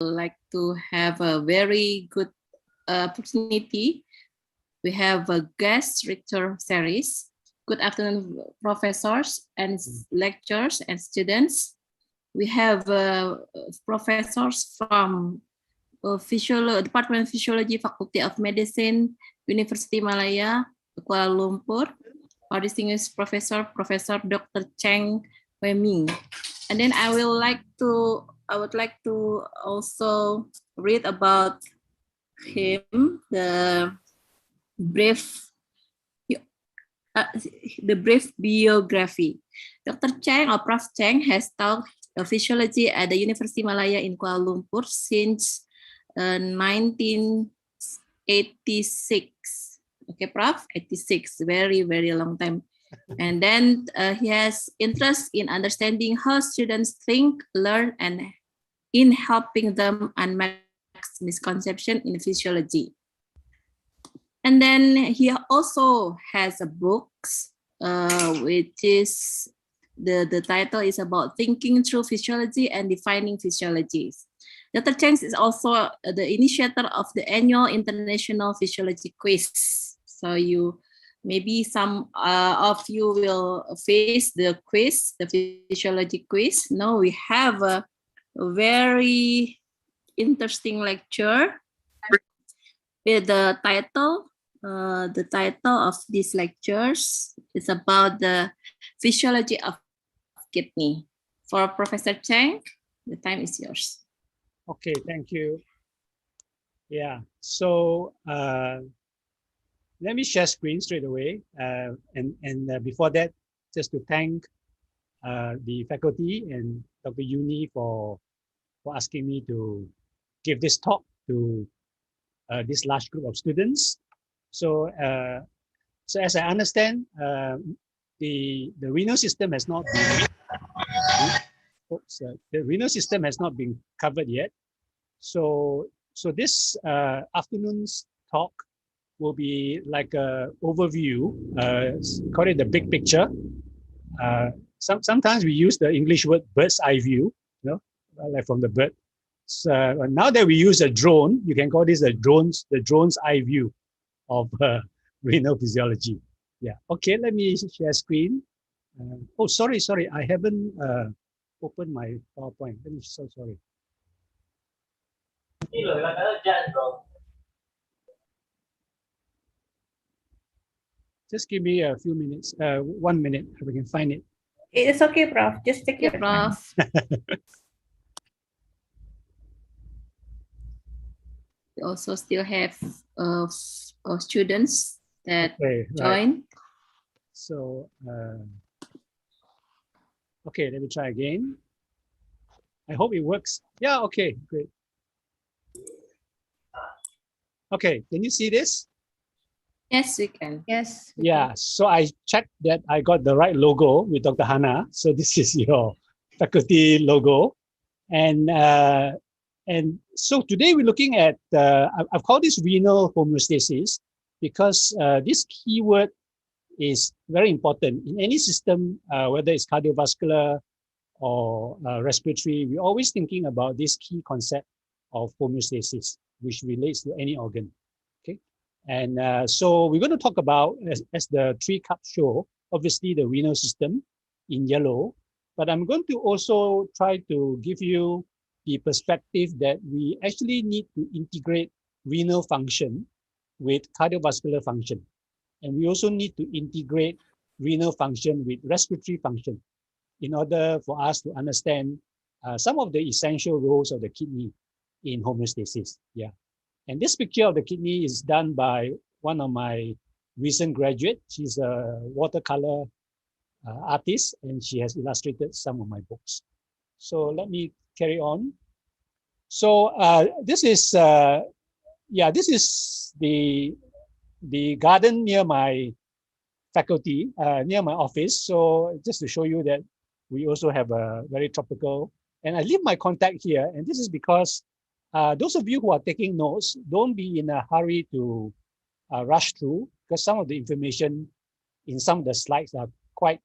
like to have a very good opportunity. We have a guest lecture series. Good afternoon, professors and lecturers and students. We have professors from Department of Physiology, Faculty of Medicine, University Malaya, Kuala Lumpur. Our distinguished professor, Professor Dr. Cheng Wei-Ming. And then I would like to also read about him, the brief biography. Dr. Cheng or Prof. Cheng has taught physiology at the University Malaya in Kuala Lumpur since 1986. Okay, Prof, 86, very, very long time. And then he has interest in understanding how students think, learn, and in helping them unmask misconception in physiology. And then he also has a books, which is the title is about thinking through physiology and defining physiologies. Dr. Cheng is also the initiator of the annual International Physiology Quiz. So maybe some of you will face the quiz, the physiology quiz. Now we have a very interesting lecture with the title. The title of these lectures is about the physiology of kidney. For Professor Cheng, the time is yours. Okay, thank you. Yeah, so let me share screen straight away. And before that, just to thank the faculty and Dr. Uni for asking me to give this talk to this large group of students. So, so as I understand, the renal system has not been the renal system has not been covered yet. So this afternoon's talk will be like a overview, call it the big picture. Sometimes we use the English word bird's eye view, you know, like from the bird. So now that we use a drone, you can call this the drone's eye view of renal physiology. Yeah. Okay. Let me share screen. Oh, sorry. I haven't opened my PowerPoint. So sorry. Just give me a few minutes. 1 minute, if we can find it. It's okay, Prof. Just take your time. We also still have students that join. Right. So, okay, let me try again. I hope it works. Yeah, okay, great. Okay, can you see this? Yes, we can. Yes. Yeah, so I checked that I got the right logo with Dr. Hannah. So this is your faculty logo. And so today we're looking at, I've called this renal homeostasis because this keyword is very important. In any system, whether it's cardiovascular or respiratory, we're always thinking about this key concept of homeostasis, which relates to any organ. Okay, and so we're going to talk about, as the three cups show, obviously the renal system in yellow, but I'm going to also try to give you the perspective that we actually need to integrate renal function with cardiovascular function. And we also need to integrate renal function with respiratory function in order for us to understand some of the essential roles of the kidney in homeostasis. Yeah. And this picture of the kidney is done by one of my recent graduates. She's a watercolor artist, and she has illustrated some of my books. So let me carry on. So this is the garden near my faculty, near my office. So just to show you that we also have a very tropical, and I leave my contact here. And this is because those of you who are taking notes, don't be in a hurry to rush through, because some of the information in some of the slides are quite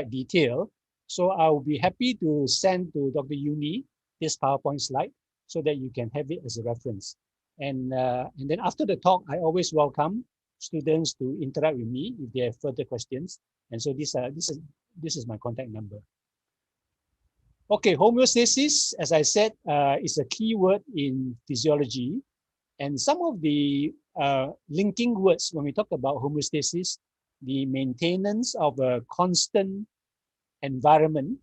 detailed. So I will be happy to send to Dr. Uni this PowerPoint slide so that you can have it as a reference. And then after the talk, I always welcome students to interact with me if they have further questions. And so this is my contact number. Okay, homeostasis, as I said, is a key word in physiology. And some of the linking words when we talk about homeostasis, the maintenance of a constant environment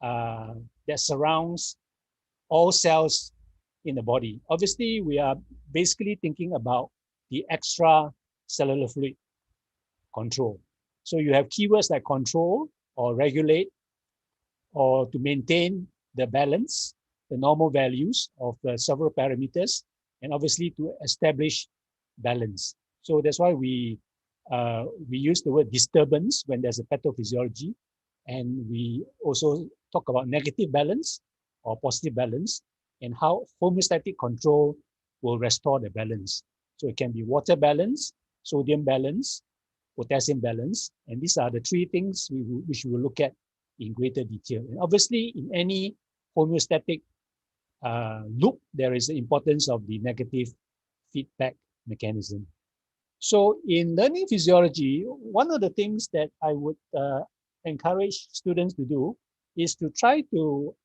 that surrounds all cells in the body. Obviously, we are basically thinking about the extracellular fluid control. So you have keywords like control or regulate or to maintain the balance, the normal values of several parameters, and obviously to establish balance. So that's why we use the word disturbance when there's a pathophysiology, and we also talk about negative balance or positive balance and how homeostatic control will restore the balance. So it can be water balance, sodium balance, potassium balance, and these are the three things which we will look at in greater detail. And obviously, in any homeostatic loop, there is the importance of the negative feedback mechanism. So in learning physiology, one of the things that I would encourage students to do is to try to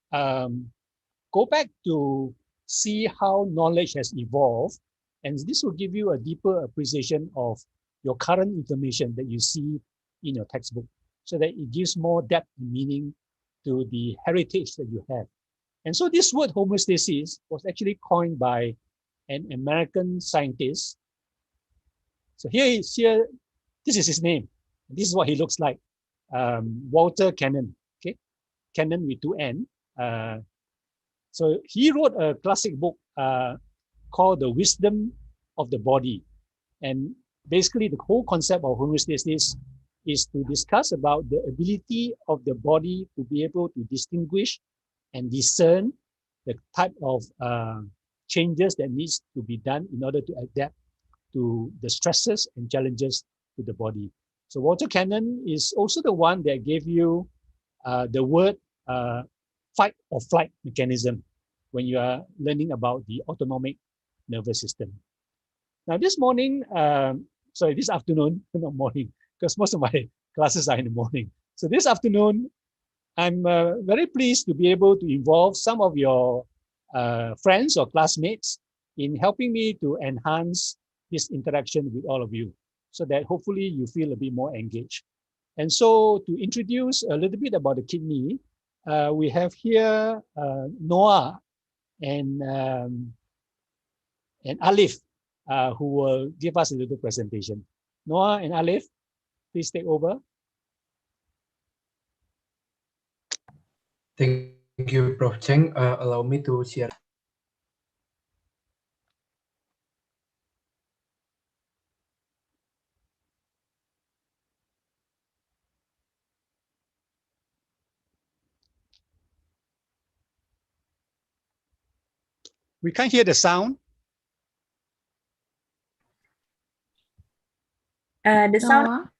go back to see how knowledge has evolved. And this will give you a deeper appreciation of your current information that you see in your textbook, so that it gives more depth and meaning to the heritage that you have. And so this word homeostasis was actually coined by an American scientist. So this is his name. This is what he looks like. Walter Cannon, okay? Cannon with 2 N. So he wrote a classic book called The Wisdom of the Body. And basically the whole concept of homeostasis is to discuss about the ability of the body to be able to distinguish and discern the type of changes that needs to be done in order to adapt to the stresses and challenges to the body. So Walter Cannon is also the one that gave you the word fight or flight mechanism when you are learning about the autonomic nervous system. Now this morning, this afternoon, not morning, because most of my classes are in the morning. So this afternoon, I'm very pleased to be able to involve some of your friends or classmates in helping me to enhance this interaction with all of you, so that hopefully you feel a bit more engaged. And so to introduce a little bit about the kidney, we have here Noah and Alif, who will give us a little presentation. Noah and Alif, please take over. Thank you, Prof. Cheng. Allow me to share. We can't hear the sound. The sound. Noah?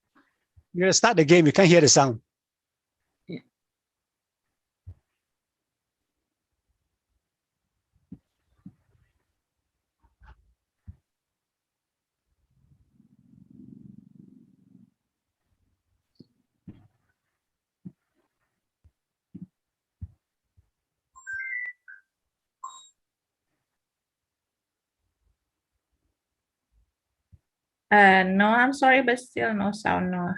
You're gonna start the game. We can't hear the sound. No, I'm sorry, but still no sound. No.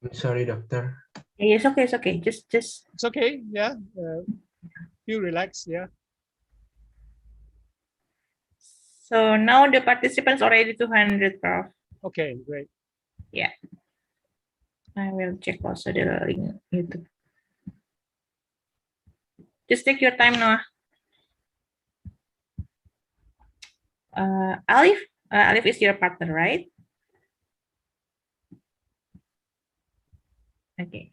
I'm sorry, doctor. It's okay. It's okay. Just. It's okay. Yeah. Feel relaxed. Yeah. So now the participants already 200, Prof. Okay. Great. Yeah. I will check also the link YouTube. Just take your time, Noah. Alif. Alif is your partner, right? Okay.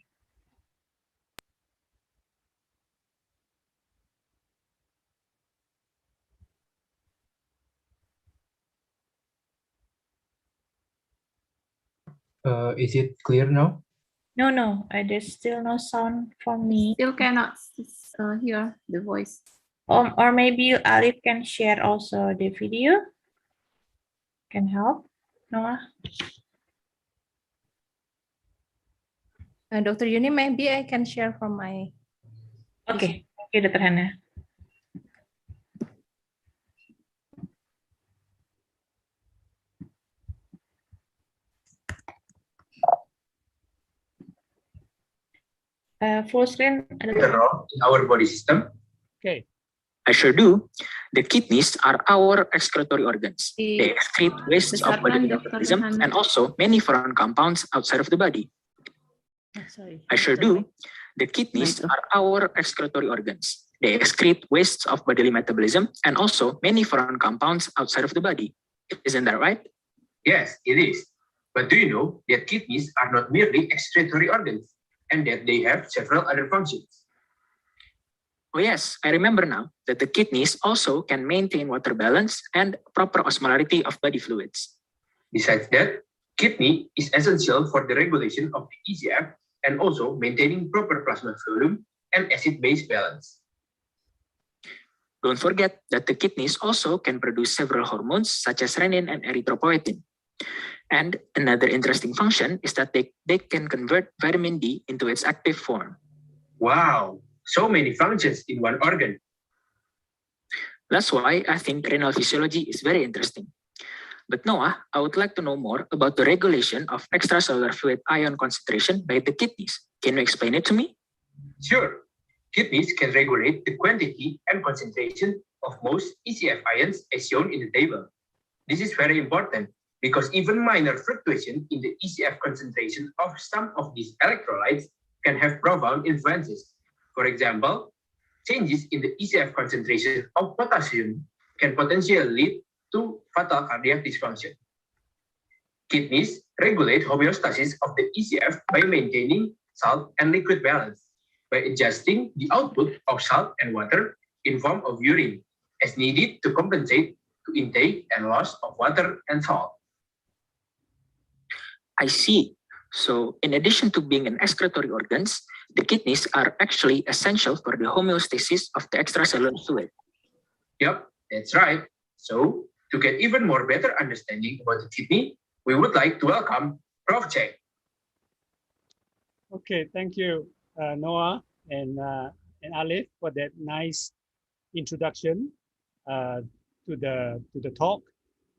Is it clear now? No, there's still no sound from me. Still cannot hear the voice. Or maybe Alif can share also the video. Can help, Noah? Dr. Yuni, maybe I can share from my. Okay, Dr. Hana. Full screen. The role in our body system. Okay. I sure do. The kidneys are our excretory organs. Di- They excrete wastes of Besarkan, bodily Dr. metabolism Hana. and also many foreign compounds outside of the body. Sorry. I sure do. The kidneys Michael. are our excretory organs. They excrete wastes of bodily metabolism and also many foreign compounds outside of the body. Isn't that right? Yes, it is. But do you know that kidneys are not merely excretory organs and that they have several other functions? Oh yes, I remember now that the kidneys also can maintain water balance and proper osmolarity of body fluids. Besides that, kidney is essential for the regulation of the ECF and also maintaining proper plasma volume and acid-base balance. Don't forget that the kidneys also can produce several hormones such as renin and erythropoietin. And another interesting function is that they can convert vitamin D into its active form. Wow, so many functions in one organ. That's why I think renal physiology is very interesting. But Noah, I would like to know more about the regulation of extracellular fluid ion concentration by the kidneys. Can you explain it to me? Sure, kidneys can regulate the quantity and concentration of most ECF ions as shown in the table. This is very important because even minor fluctuation in the ECF concentration of some of these electrolytes can have profound influences. For example, changes in the ECF concentration of potassium can potentially lead to fatal cardiac dysfunction. Kidneys regulate homeostasis of the ECF by maintaining salt and liquid balance, by adjusting the output of salt and water in form of urine as needed to compensate to intake and loss of water and salt. I see. So in addition to being an excretory organs, the kidneys are actually essential for the homeostasis of the extracellular fluid. Yep, that's right. So to get even more better understanding about the kidney, we would like to welcome Prof. Cheng. Okay, thank you, Noah and Alif for that nice introduction to the talk.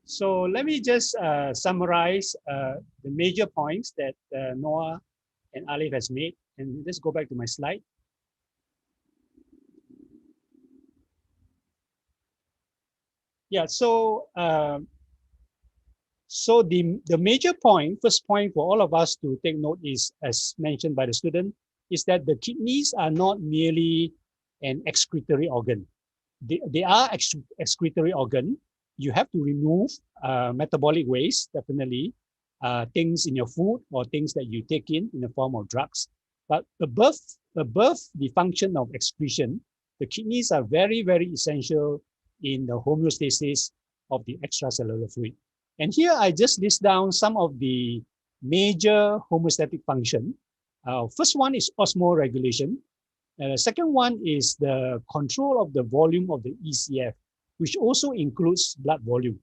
So let me just summarize the major points that Noah and Alif has made, and let's go back to my slide. Yeah, so the major point, first point for all of us to take note is, as mentioned by the student, is that the kidneys are not merely an excretory organ. They are excretory organ. You have to remove metabolic waste, definitely, things in your food or things that you take in the form of drugs. But above the function of excretion, the kidneys are very, very essential in the homeostasis of the extracellular fluid. And here I just list down some of the major homeostatic function. First one is osmoregulation. Second one is the control of the volume of the ECF, which also includes blood volume.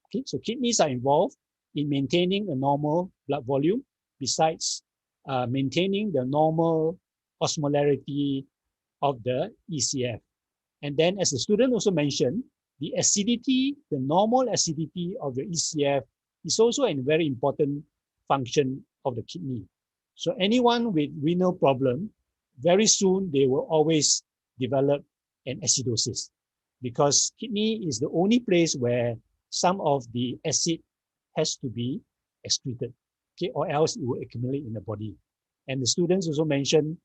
Okay, so kidneys are involved in maintaining a normal blood volume, besides maintaining the normal osmolarity of the ECF. And then, as the student also mentioned, the acidity, the normal acidity of the ECF is also a very important function of the kidney. So anyone with renal problem, very soon they will always develop an acidosis, because kidney is the only place where some of the acid has to be excreted, okay, or else it will accumulate in the body. And the students also mentioned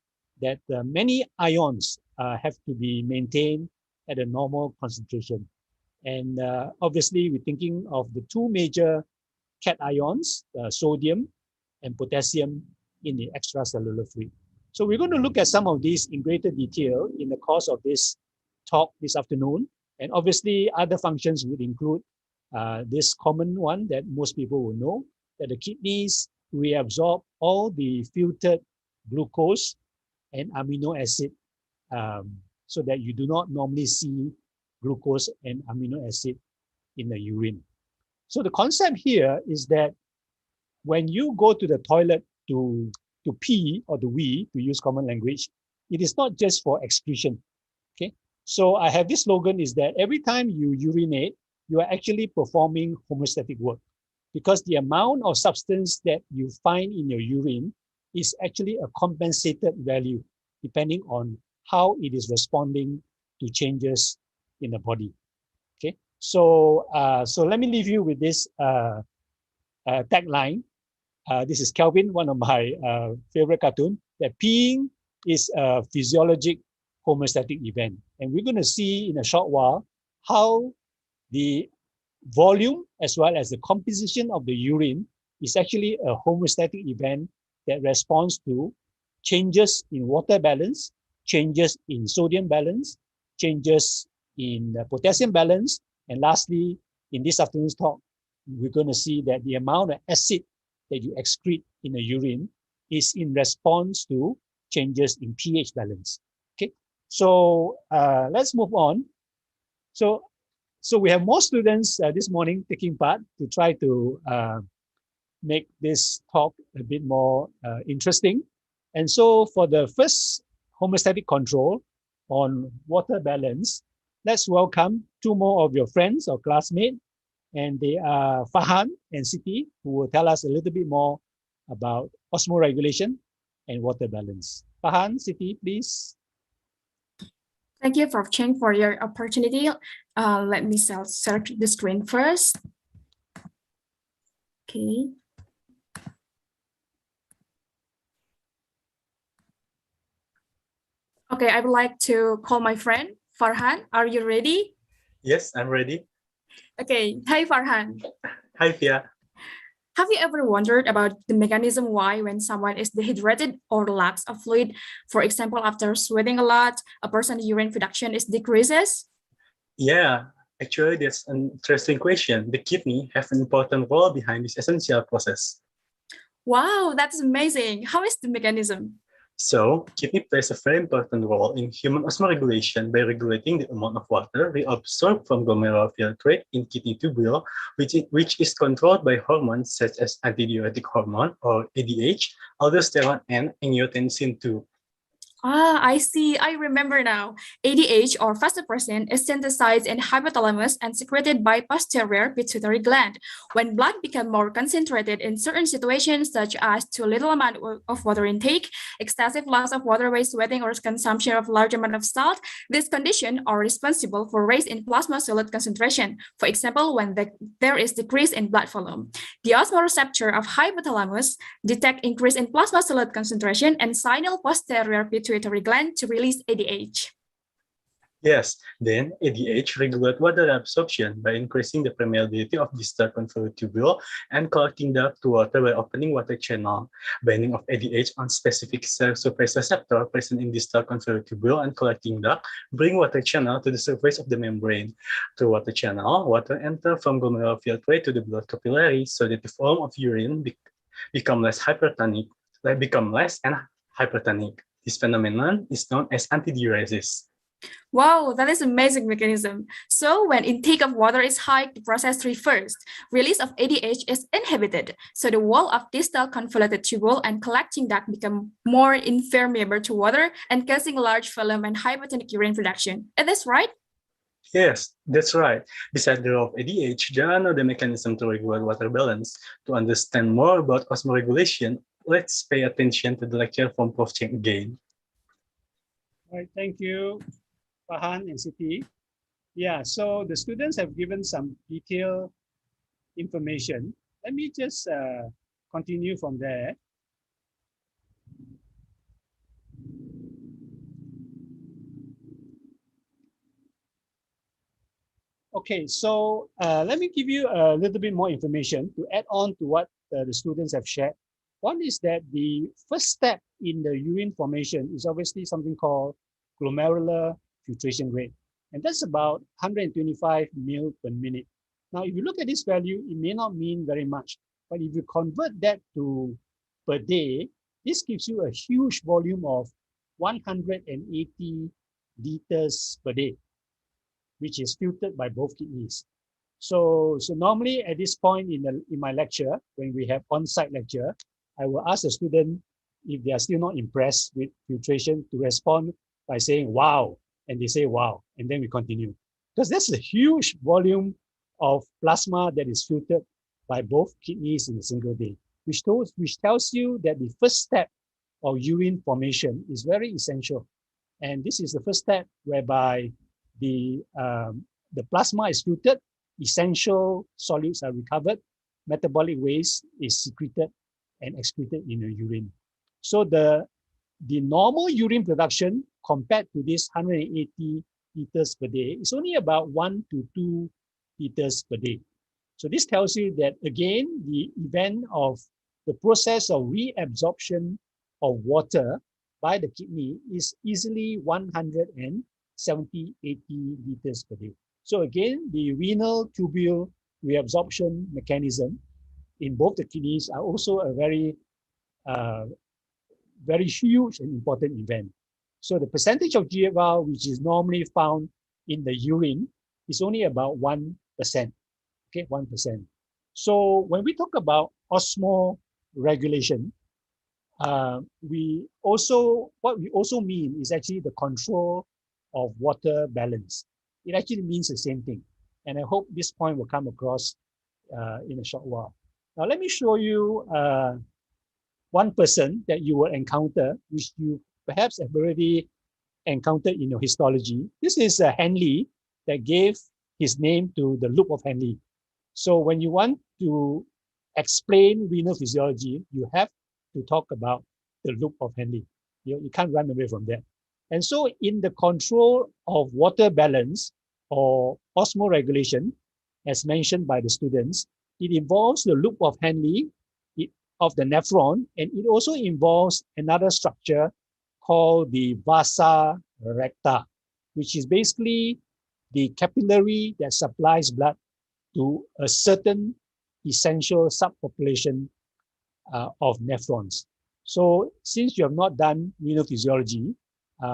that many ions have to be maintained at a normal concentration. And obviously, we're thinking of the two major cations, sodium and potassium in the extracellular fluid. So we're going to look at some of these in greater detail in the course of this talk this afternoon. And obviously, other functions would include this common one that most people will know, that the kidneys reabsorb all the filtered glucose and amino acid, so that you do not normally see glucose and amino acid in the urine. So the concept here is that when you go to the toilet to pee or to wee, to use common language, it is not just for excretion. Okay, so I have this slogan is that every time you urinate, you are actually performing homeostatic work, because the amount of substance that you find in your urine is actually a compensated value depending on how it is responding to changes in the body. Okay, so let me leave you with this tagline. This is Kelvin, one of my favorite cartoon, that peeing is a physiologic homeostatic event. And we're going to see in a short while how the volume as well as the composition of the urine is actually a homeostatic event that responds to changes in water balance, changes in sodium balance, changes in potassium balance, and lastly, in this afternoon's talk, we're going to see that the amount of acid that you excrete in the urine is in response to changes in pH balance. Okay, so let's move on. So we have more students this morning taking part to try to make this talk a bit more interesting. And so for the first homeostatic control on water balance, let's welcome two more of your friends or classmates. And they are Farhan and Siti, who will tell us a little bit more about osmoregulation and water balance. Farhan, Siti, please. Thank you for Cheng for your opportunity. Let me search the screen first. Okay. Okay, I would like to call my friend Farhan. Are you ready? Yes, I'm ready. Okay. Hi, Farhan. Hi, Pia. Have you ever wondered about the mechanism why when someone is dehydrated or lacks of fluid, for example, after sweating a lot, a person's urine production is decreases? Yeah, actually, that's an interesting question. The kidney have an important role behind this essential process. Wow, that's amazing. How is the mechanism? So, kidney plays a very important role in human osmoregulation by regulating the amount of water reabsorbed from glomerular filtrate in kidney tubule, which is controlled by hormones such as antidiuretic hormone or ADH, aldosterone, and angiotensin 2. Ah, I see. I remember now. ADH or vasopressin is synthesized in hypothalamus and secreted by posterior pituitary gland. When blood becomes more concentrated in certain situations, such as too little amount of water intake, excessive loss of water by sweating, or consumption of large amount of salt, these conditions are responsible for rise in plasma solute concentration. For example, when there is decrease in blood volume. The osmoreceptor of hypothalamus detect increase in plasma solute concentration and signal posterior pituitary gland to release ADH. Yes, then ADH regulate water absorption by increasing the permeability of distal convoluted tubule and collecting duct to water by opening water channel. Binding of ADH on specific cell surface receptor present in distal convoluted tubule and collecting duct bring water channel to the surface of the membrane. Through water channel, water enter from glomerular filtrate to the blood capillary so that the volume of urine become less and hypertonic. This phenomenon is known as antidiuresis. Wow, that is amazing mechanism. So when intake of water is high, the process reversed. Release of ADH is inhibited. So the wall of distal convoluted tubule and collecting duct become more impermeable to water and causing large volume and hypotonic urine production. Is this right? Yes, that's right. Besides the role of ADH, there are another mechanism to regulate water balance. To understand more about osmoregulation, let's pay attention to the lecture from Prof. Cheng again. All right, thank you, Farhan and Siti. Yeah, so the students have given some detailed information. Let me just continue from there. Okay, so let me give you a little bit more information to add on to what the students have shared. One is that the first step in the urine formation is obviously something called glomerular filtration rate. And that's about 125 ml per minute. Now, if you look at this value, it may not mean very much. But if you convert that to per day, this gives you a huge volume of 180 liters per day, which is filtered by both kidneys. So normally at this point in my lecture, when we have on-site lecture, I will ask the student if they are still not impressed with filtration to respond by saying wow, and they say wow, and then we continue. Because that's a huge volume of plasma that is filtered by both kidneys in a single day, which tells you that the first step of urine formation is very essential. And this is the first step whereby the plasma is filtered, essential solids are recovered, metabolic waste is secreted and excreted in the urine. So the normal urine production compared to this 180 liters per day is only about 1 to 2 liters per day. So this tells you that, again, the event of the process of reabsorption of water by the kidney is easily 170, 80 liters per day. So again, the renal tubule reabsorption mechanism in both the kidneys are also a very huge and important event. So the percentage of GFR, which is normally found in the urine, is only about 1%. Okay, 1%. So when we talk about osmoregulation, what we also mean is actually the control of water balance. It actually means the same thing. And I hope this point will come across in a short while. Now, let me show you one person that you will encounter, which you perhaps have already encountered in your histology. This is Henle that gave his name to the loop of Henle. So when you want to explain renal physiology, you have to talk about the loop of Henle. You can't run away from that. And so in the control of water balance or osmoregulation, as mentioned by the students, it involves the loop of Henle of the nephron, and it also involves another structure called the vasa recta, which is basically the capillary that supplies blood to a certain essential subpopulation of nephrons. So since you have not done renal physiology,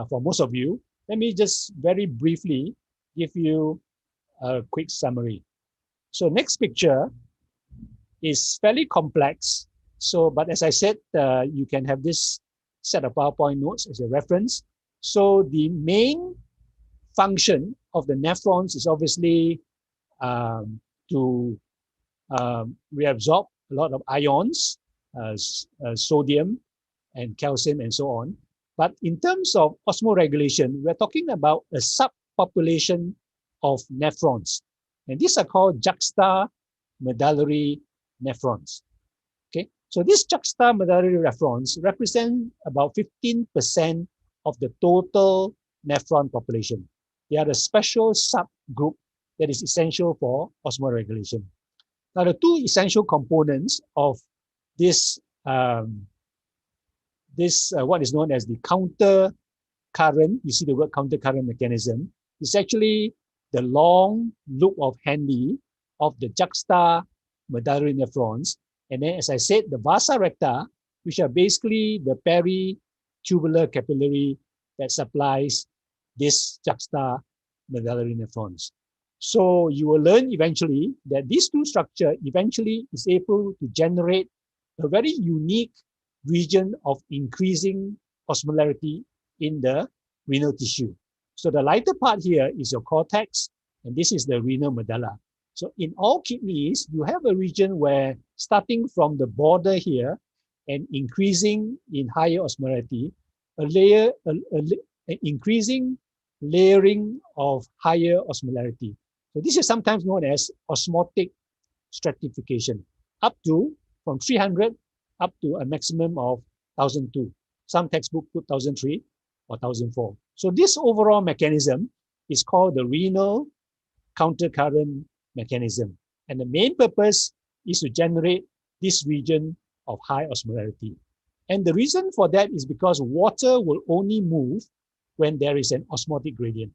for most of you, let me just very briefly give you a quick summary. So next picture is fairly complex. So, but as I said, you can have this set of PowerPoint notes as a reference. So the main function of the nephrons is obviously to reabsorb a lot of ions, sodium and calcium and so on. But in terms of osmoregulation, we're talking about a subpopulation of nephrons. And these are called juxtamedullary nephrons. Okay, so these juxtamedullary nephrons represent about 15% of the total nephron population. They are a special subgroup that is essential for osmoregulation. Now, the two essential components of this, what is known as the counter current, you see the word counter current mechanism, is actually the long loop of Henle of the juxtamedullary nephrons. And then, as I said, the vasa recta, which are basically the peritubular capillary that supplies this juxtamedullary nephrons. So you will learn eventually that these two structures eventually is able to generate a very unique region of increasing osmolarity in the renal tissue. So the lighter part here is your cortex, and this is the renal medulla. So in all kidneys, you have a region where starting from the border here and increasing in higher osmolarity, an increasing layering of higher osmolarity. So this is sometimes known as osmotic stratification, up to from 300 up to a maximum of 1,002. Some textbooks put 1,003 or 1,004. So this overall mechanism is called the renal countercurrent mechanism. And the main purpose is to generate this region of high osmolarity. And the reason for that is because water will only move when there is an osmotic gradient.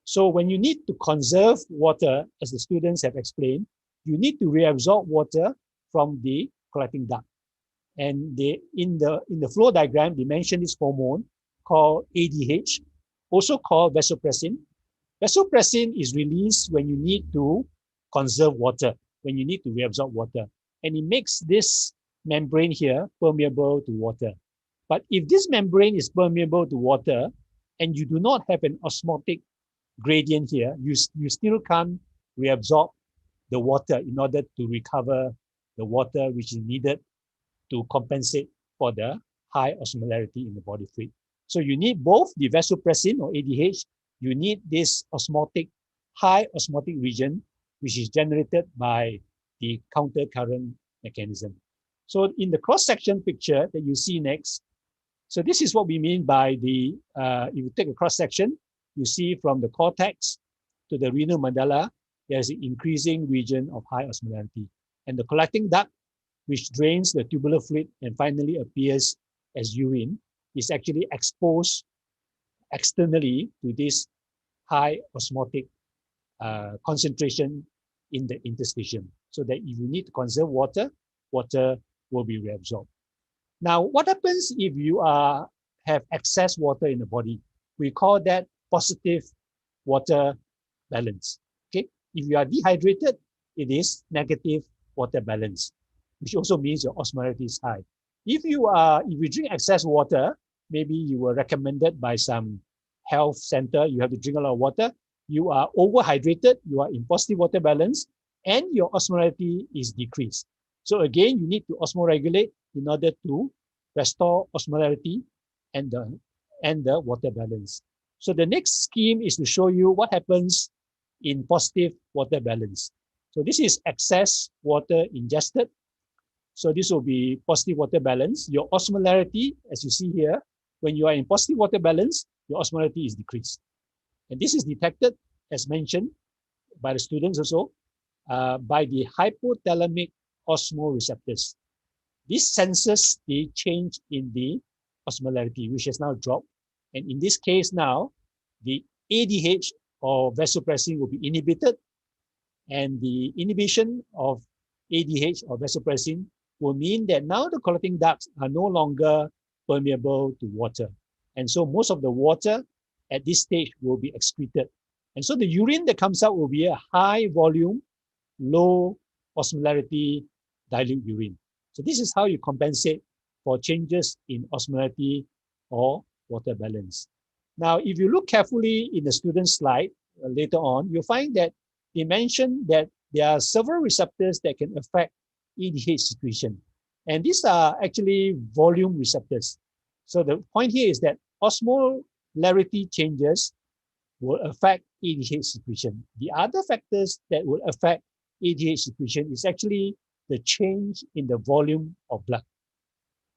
So when you need to conserve water, as the students have explained, you need to reabsorb water from the collecting duct. And in the flow diagram, they mention this hormone called ADH, also called vasopressin. Vasopressin is released when you need to conserve water, when you need to reabsorb water. And it makes this membrane here permeable to water. But if this membrane is permeable to water and you do not have an osmotic gradient here, you still can't reabsorb the water in order to recover the water which is needed to compensate for the high osmolarity in the body fluid. So you need both the vasopressin or ADH, you need this high osmotic region, which is generated by the countercurrent mechanism. So in the cross-section picture that you see next, so this is what we mean by the, if you take a cross-section, you see from the cortex to the renal medulla, there's an increasing region of high osmolarity. And the collecting duct, which drains the tubular fluid and finally appears as urine, is actually exposed externally to this high osmotic concentration in the interstitium, so that if you need to conserve water, water will be reabsorbed. Now, what happens if you have excess water in the body? We call that positive water balance. Okay, if you are dehydrated, it is negative water balance, which also means your osmolarity is high. If you drink excess water, maybe you were recommended by some health center, you have to drink a lot of water, you are overhydrated, you are in positive water balance, and your osmolarity is decreased. So again, you need to osmoregulate in order to restore osmolarity and the water balance. So the next scheme is to show you what happens in positive water balance. So this is excess water ingested. So this will be positive water balance. Your osmolarity, as you see here, when you are in positive water balance, your osmolarity is decreased. And this is detected, as mentioned by the students also, by the hypothalamic osmoreceptors. This senses the change in the osmolarity, which has now dropped. And in this case now, the ADH or vasopressin will be inhibited, and the inhibition of ADH or vasopressin will mean that now the collecting ducts are no longer permeable to water. And so most of the water at this stage will be excreted. And so the urine that comes out will be a high volume, low osmolarity dilute urine. So this is how you compensate for changes in osmolarity or water balance. Now, if you look carefully in the student slide later on, you'll find that they mentioned that there are several receptors that can affect ADH secretion. And these are actually volume receptors. So the point here is that osmolarity changes will affect ADH secretion. The other factors that will affect ADH secretion is actually the change in the volume of blood.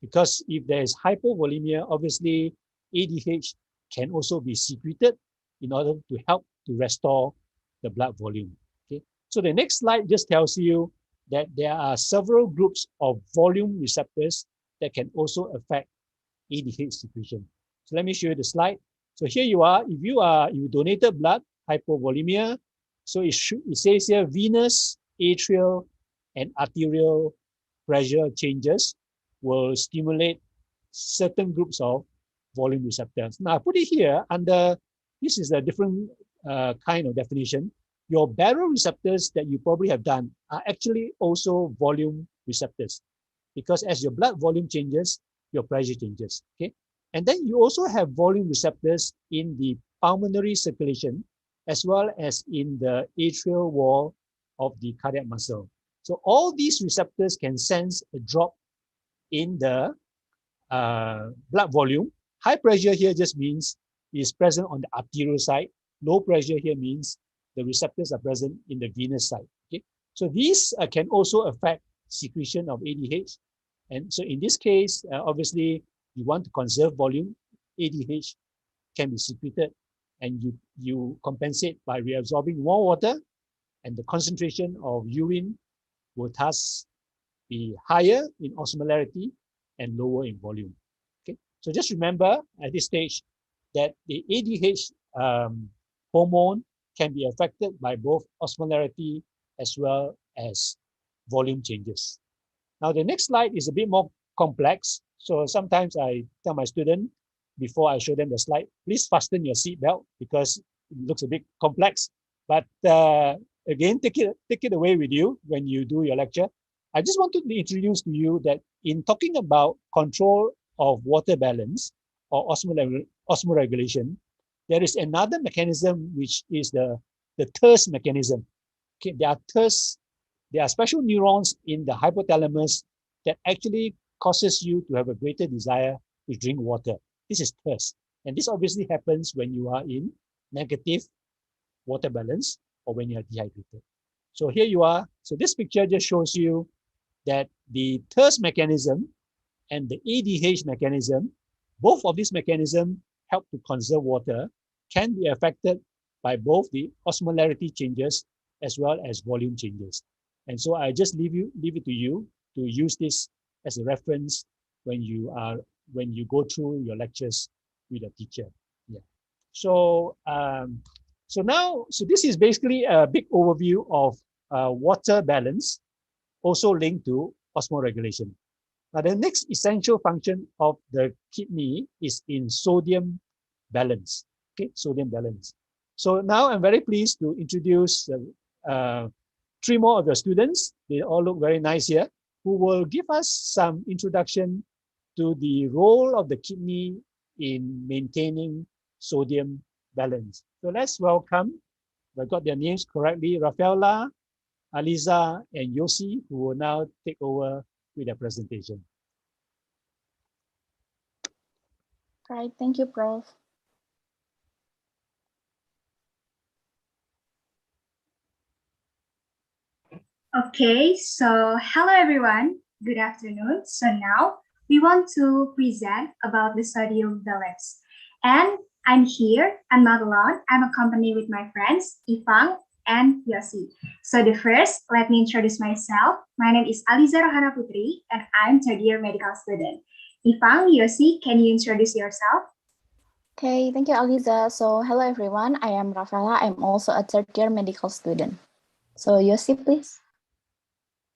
Because if there is hypovolemia, obviously ADH can also be secreted in order to help to restore the blood volume. Okay, so the next slide just tells you that there are several groups of volume receptors that can also affect ADH secretion. So let me show you the slide. So here you are. If you donated blood, hypovolemia. So it says here venous, atrial, and arterial pressure changes will stimulate certain groups of volume receptors. Now I put it here under, this is a different kind of definition. Your baroreceptors that you probably have done are actually also volume receptors, because as your blood volume changes, your pressure changes. Okay, and then you also have volume receptors in the pulmonary circulation as well as in the atrial wall of the cardiac muscle. So all these receptors can sense a drop in the blood volume. High pressure here just means it is present on the arterial side. Low pressure here means the receptors are present in the venous side. Okay, so these can also affect secretion of ADH. And so in this case, obviously, you want to conserve volume. ADH can be secreted, and you compensate by reabsorbing more water, and the concentration of urine will thus be higher in osmolarity and lower in volume. Okay, so just remember at this stage that the ADH hormone can be affected by both osmolarity as well as volume changes. Now the next slide is a bit more complex. So sometimes I tell my student before I show them the slide, please fasten your seatbelt because it looks a bit complex. But again, take it away with you when you do your lecture. I just wanted to introduce to you that in talking about control of water balance or osmoregulation, there is another mechanism which is the thirst mechanism. Okay, there are special neurons in the hypothalamus that actually causes you to have a greater desire to drink water. This is thirst. And this obviously happens when you are in negative water balance or when you are dehydrated. So here you are. So this picture just shows you that the thirst mechanism and the ADH mechanism, both of these mechanisms help to conserve water, can be affected by both the osmolarity changes as well as volume changes. And so I just leave it to you to use this as a reference when you go through your lectures with a teacher. Yeah. So so this is basically a big overview of water balance, also linked to osmoregulation. Now the next essential function of the kidney is in sodium balance. Okay, sodium balance. So now I'm very pleased to introduce 3 more of the students. They all look very nice here, who will give us some introduction to the role of the kidney in maintaining sodium balance. So let's welcome, if I got their names correctly, Rafaela, Aliza, and Yossi, who will now take over with their presentation. Right, thank you, Prof. Okay, so hello everyone, good afternoon. So now we want to present about the sodium balance. And I'm here, I'm not alone, I'm accompanied with my friends, Ipang and Yossi. So the first, let me introduce myself. My name is Aliza Rohana Putri and I'm third year medical student. Ipang, Yossi, can you introduce yourself? Okay, thank you, Aliza. So hello everyone, I am Rafaela. I'm also a third year medical student. So Yossi, please.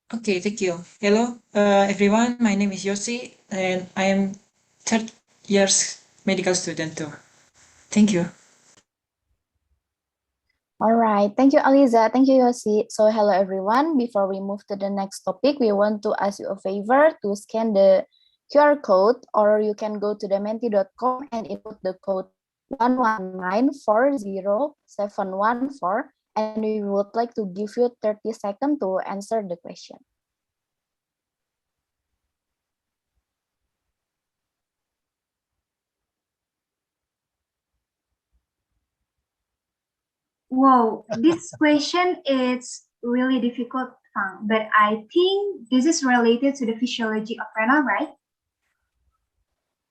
Okay, thank you. Hello, everyone. My name is Yossi, and I am third year's medical student too. Thank you. All right, thank you, Aliza. Thank you, Yossi. So hello everyone. Before we move to the next topic, we want to ask you a favor to scan the QR code, or you can go to the menti.com and input the code 119400714, and we would like to give you 30 seconds to answer the question. Whoa, this question is really difficult, but I think this is related to the physiology of renal, right?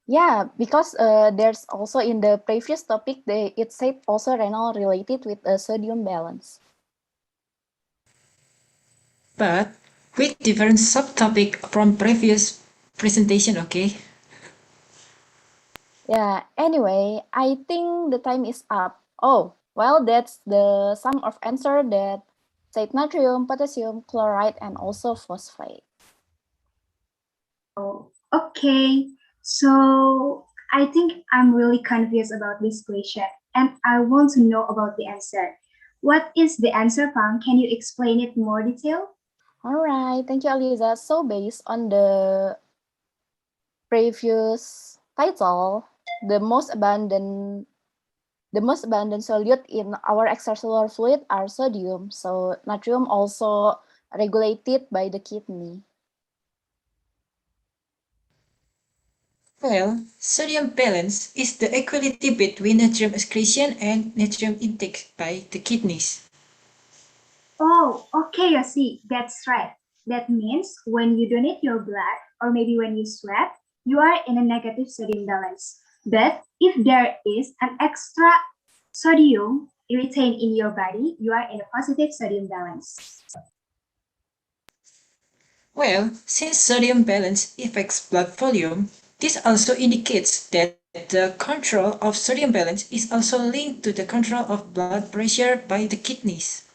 Yeah, because there's also in the previous topic, it said also renal related with a sodium balance. But with different subtopic from previous presentation, okay? Yeah, anyway, I think the time is up. Oh, well, that's the sum of answer that said natrium, potassium, chloride, and also phosphate. Oh, okay. So I think I'm really confused about this question and I want to know about the answer. What is the answer, Pang? Can you explain it more detail? All right, thank you, Aliza. So based on the previous title, the most abundant solute in our extracellular fluid are sodium. So natrium also regulated by the kidney. Well, sodium balance is the equality between natrium excretion and natrium intake by the kidneys. Oh, okay, I see. That's right. That means when you donate your blood or maybe when you sweat, you are in a negative sodium balance. But if there is an extra sodium retained in your body, you are in a positive sodium balance. Well, since sodium balance affects blood volume, this also indicates that the control of sodium balance is also linked to the control of blood pressure by the kidneys.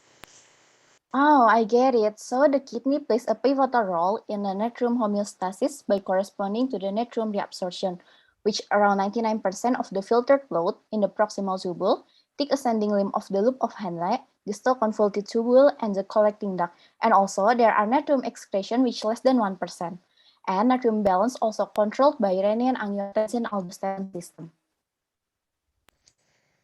Oh, I get it. So the kidney plays a pivotal role in the natrium homeostasis by corresponding to the natrium reabsorption, which around 99% of the filtered fluid in the proximal tubule, thick ascending limb of the loop of Henle, distal convoluted tubule, and the collecting duct. And also there are natrium excretion which less than 1%. And natrium balance also controlled by renin, angiotensin, aldosterone system.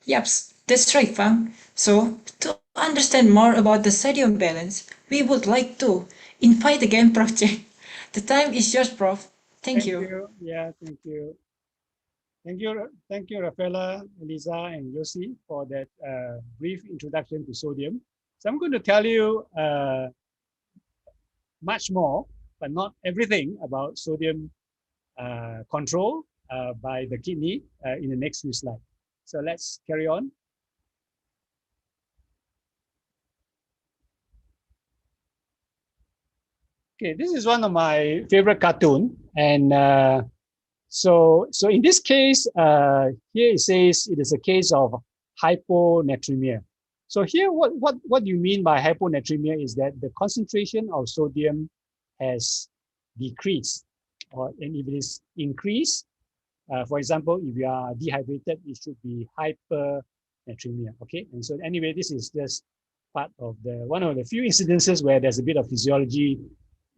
Yes, that's right, Fang. So, to understand more about the sodium balance, we would like to invite again Prof. J. The time is yours, Prof. Thank you. Yeah, thank you. Thank you, Rafaela, Elisa, and Yossi for that brief introduction to sodium. So I'm going to tell you much more, but not everything about sodium control by the kidney in the next few slides. So let's carry on. Okay, this is one of my favorite cartoon, and so in this case, here it says it is a case of hyponatremia. So here, what do you mean by hyponatremia is that the concentration of sodium has decreased, and if it is increased, for example, if you are dehydrated, it should be hypernatremia. Okay, and so anyway, this is just part of one of the few incidences where there's a bit of physiology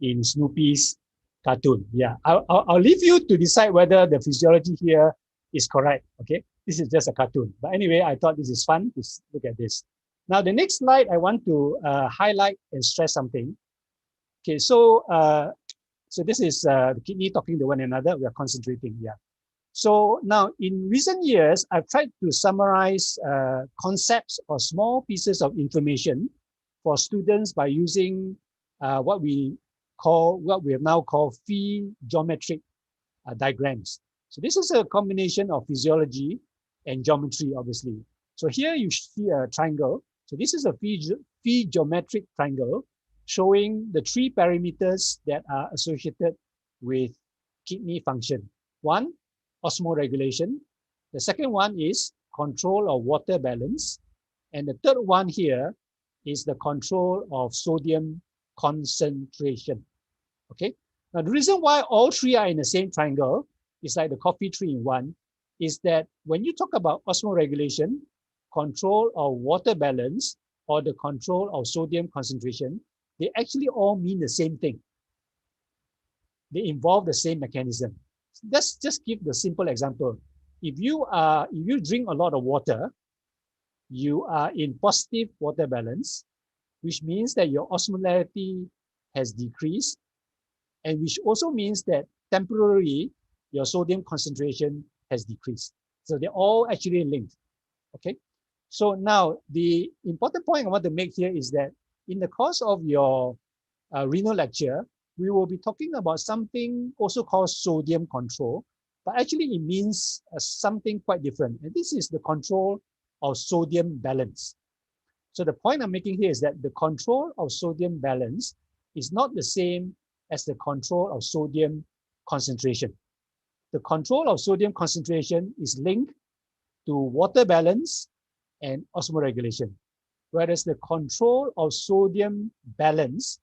in Snoopy's cartoon. Yeah, I'll leave you to decide whether the physiology here is correct. Okay, this is just a cartoon, but anyway, I thought this is fun to look at this. Now, the next slide, I want to highlight and stress something. Okay, so this is the kidney talking to one another. We are concentrating. Yeah. So now, in recent years, I've tried to summarize concepts or small pieces of information for students by using what we have now called phi geometric diagrams. So this is a combination of physiology and geometry, obviously. So here you see a triangle. So this is a phi geometric triangle showing the three parameters that are associated with kidney function. One, osmoregulation. The second one is control of water balance. And the third one here is the control of sodium concentration. Okay. Now, the reason why all three are in the same triangle is like the coffee 3-in-1 is that when you talk about osmoregulation, control of water balance, or the control of sodium concentration, they actually all mean the same thing. They involve the same mechanism. Let's just give the simple example. If you drink a lot of water, you are in positive water balance, which means that your osmolarity has decreased, and which also means that temporarily your sodium concentration has decreased. So they're all actually linked. Okay. So now the important point I want to make here is that in the course of your renal lecture, we will be talking about something also called sodium control, but actually it means something quite different. And this is the control of sodium balance. So the point I'm making here is that the control of sodium balance is not the same as the control of sodium concentration. The control of sodium concentration is linked to water balance and osmoregulation, whereas the control of sodium balance,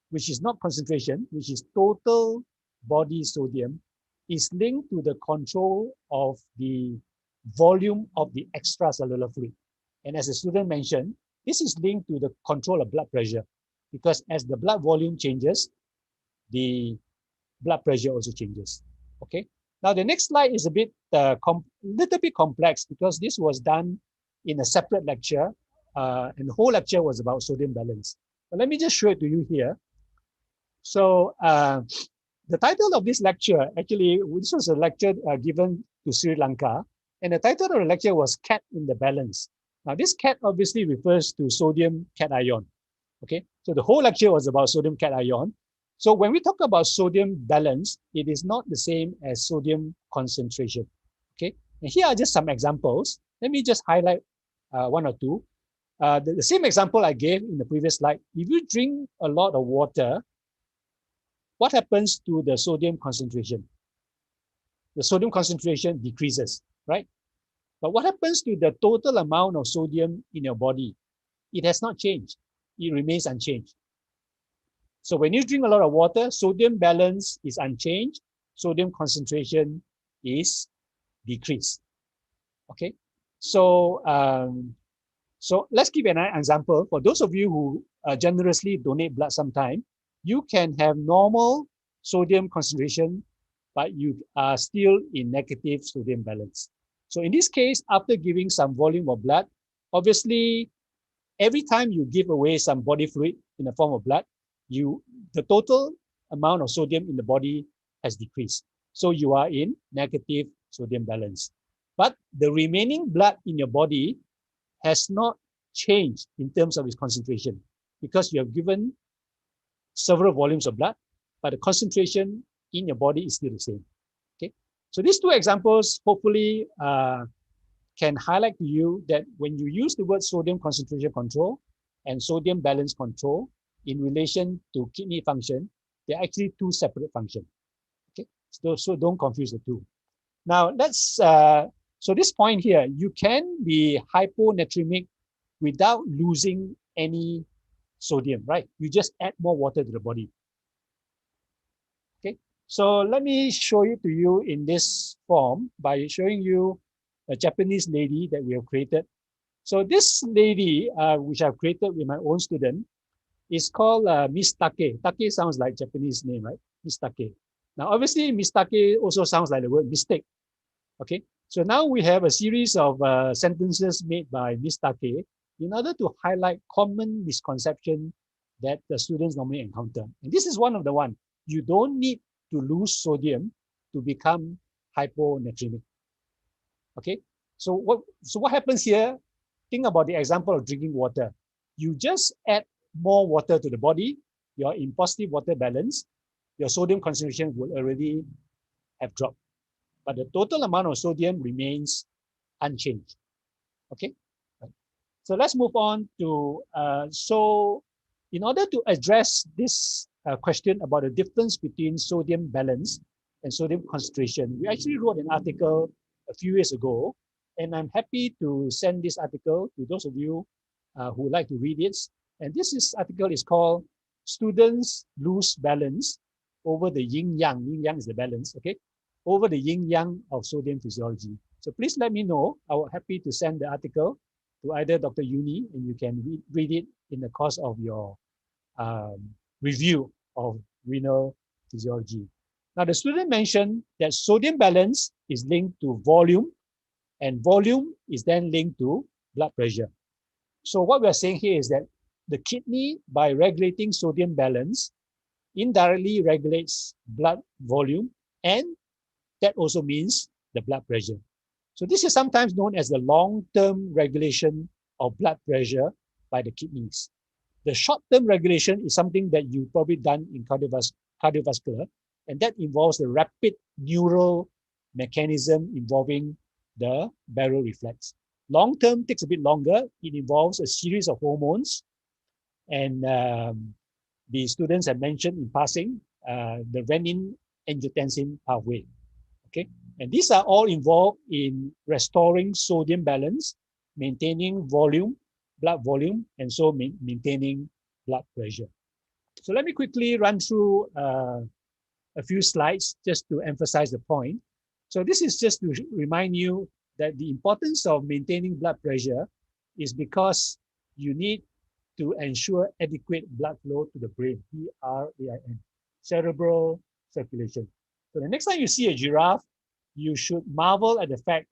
which is not concentration, which is total body sodium, is linked to the control of the volume of the extracellular fluid. And as the student mentioned, this is linked to the control of blood pressure, because as the blood volume changes, the blood pressure also changes. Okay. Now the next slide is a bit little bit complex because this was done in a separate lecture, and the whole lecture was about sodium balance. But let me just show it to you here. So the title of this lecture, actually, this was a lecture given to Sri Lanka, and the title of the lecture was Cat in the Balance. Now this cat obviously refers to sodium cation. Okay, so the whole lecture was about sodium cation. So when we talk about sodium balance, it is not the same as sodium concentration. Okay, and here are just some examples. Let me just highlight one or two. The same example I gave in the previous slide. If you drink a lot of water, what happens to the sodium concentration? The sodium concentration decreases, right? But what happens to the total amount of sodium in your body? It has not changed. it remains unchanged. So when you drink a lot of water, sodium balance is unchanged, sodium concentration is decreased. Okay, so so let's give an example. For those of you who generously donate blood sometime, you can have normal sodium concentration, but you are still in negative sodium balance. So in this case, after giving some volume of blood, obviously, every time you give away some body fluid in the form of blood, the total amount of sodium in the body has decreased. So you are in negative sodium balance. But the remaining blood in your body has not changed in terms of its concentration because you have given several volumes of blood, but the concentration in your body is still the same. Okay, so these two examples hopefully can highlight to you that when you use the word sodium concentration control and sodium balance control in relation to kidney function, they're actually two separate functions. Okay, so don't confuse the two. Now let's so this point here, you can be hyponatremic without losing any sodium, right? You just add more water to the body. Okay, so let me show it to you in this form by showing you a Japanese lady that we have created. So this lady, which I've created with my own student, is called Miss Take. Take sounds like Japanese name, right? Miss Take. Now, obviously, Miss Take also sounds like the word mistake. Okay, so now we have a series of sentences made by Miss Take in order to highlight common misconception that the students normally encounter. And this is one of the one. You don't need to lose sodium to become hyponatremic. Okay, so what happens here? Think about the example of drinking water. You just add more water to the body, you're in positive water balance, your sodium concentration will already have dropped. But the total amount of sodium remains unchanged. Okay, so let's move on to, so in order to address this question about the difference between sodium balance and sodium concentration, we actually wrote an article a few years ago, and I'm happy to send this article to those of you who would like to read it. And this article is called Students Lose Balance Over the Yin-Yang. Yin-Yang is the balance, okay? Over the yin-yang of sodium physiology. So please let me know. I will be happy to send the article to either Dr. Uni, and you can read it in the course of your review of renal physiology. Now, the student mentioned that sodium balance is linked to volume, and volume is then linked to blood pressure. So what we are saying here is that the kidney, by regulating sodium balance, indirectly regulates blood volume, and that also means the blood pressure. So this is sometimes known as the long-term regulation of blood pressure by the kidneys. The short-term regulation is something that you've probably done in cardiovascular, and that involves the rapid neural mechanism involving the barrel reflex. Long-term takes a bit longer. It involves a series of hormones, and the students have mentioned in passing the renin-angiotensin pathway. Okay, and these are all involved in restoring sodium balance, maintaining volume, blood volume, and so maintaining blood pressure. So let me quickly run through a few slides just to emphasize the point. So this is just to remind you that the importance of maintaining blood pressure is because you need to ensure adequate blood flow to the brain, BRAIN, cerebral circulation. So the next time you see a giraffe, you should marvel at the fact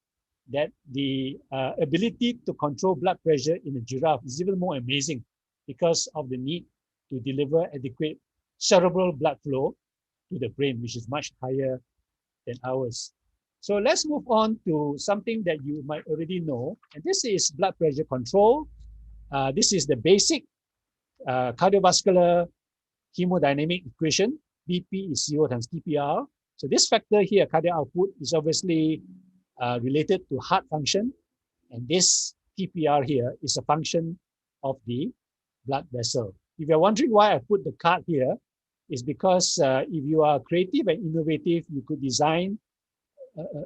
that the ability to control blood pressure in a giraffe is even more amazing because of the need to deliver adequate cerebral blood flow to the brain, which is much higher than ours. So let's move on to something that you might already know, and this is blood pressure control. This is the basic cardiovascular hemodynamic equation. BP is CO times TPR. So this factor here, cardiac output, is obviously related to heart function. And this TPR here is a function of the blood vessel. If you're wondering why I put the card here, is because if you are creative and innovative, you could design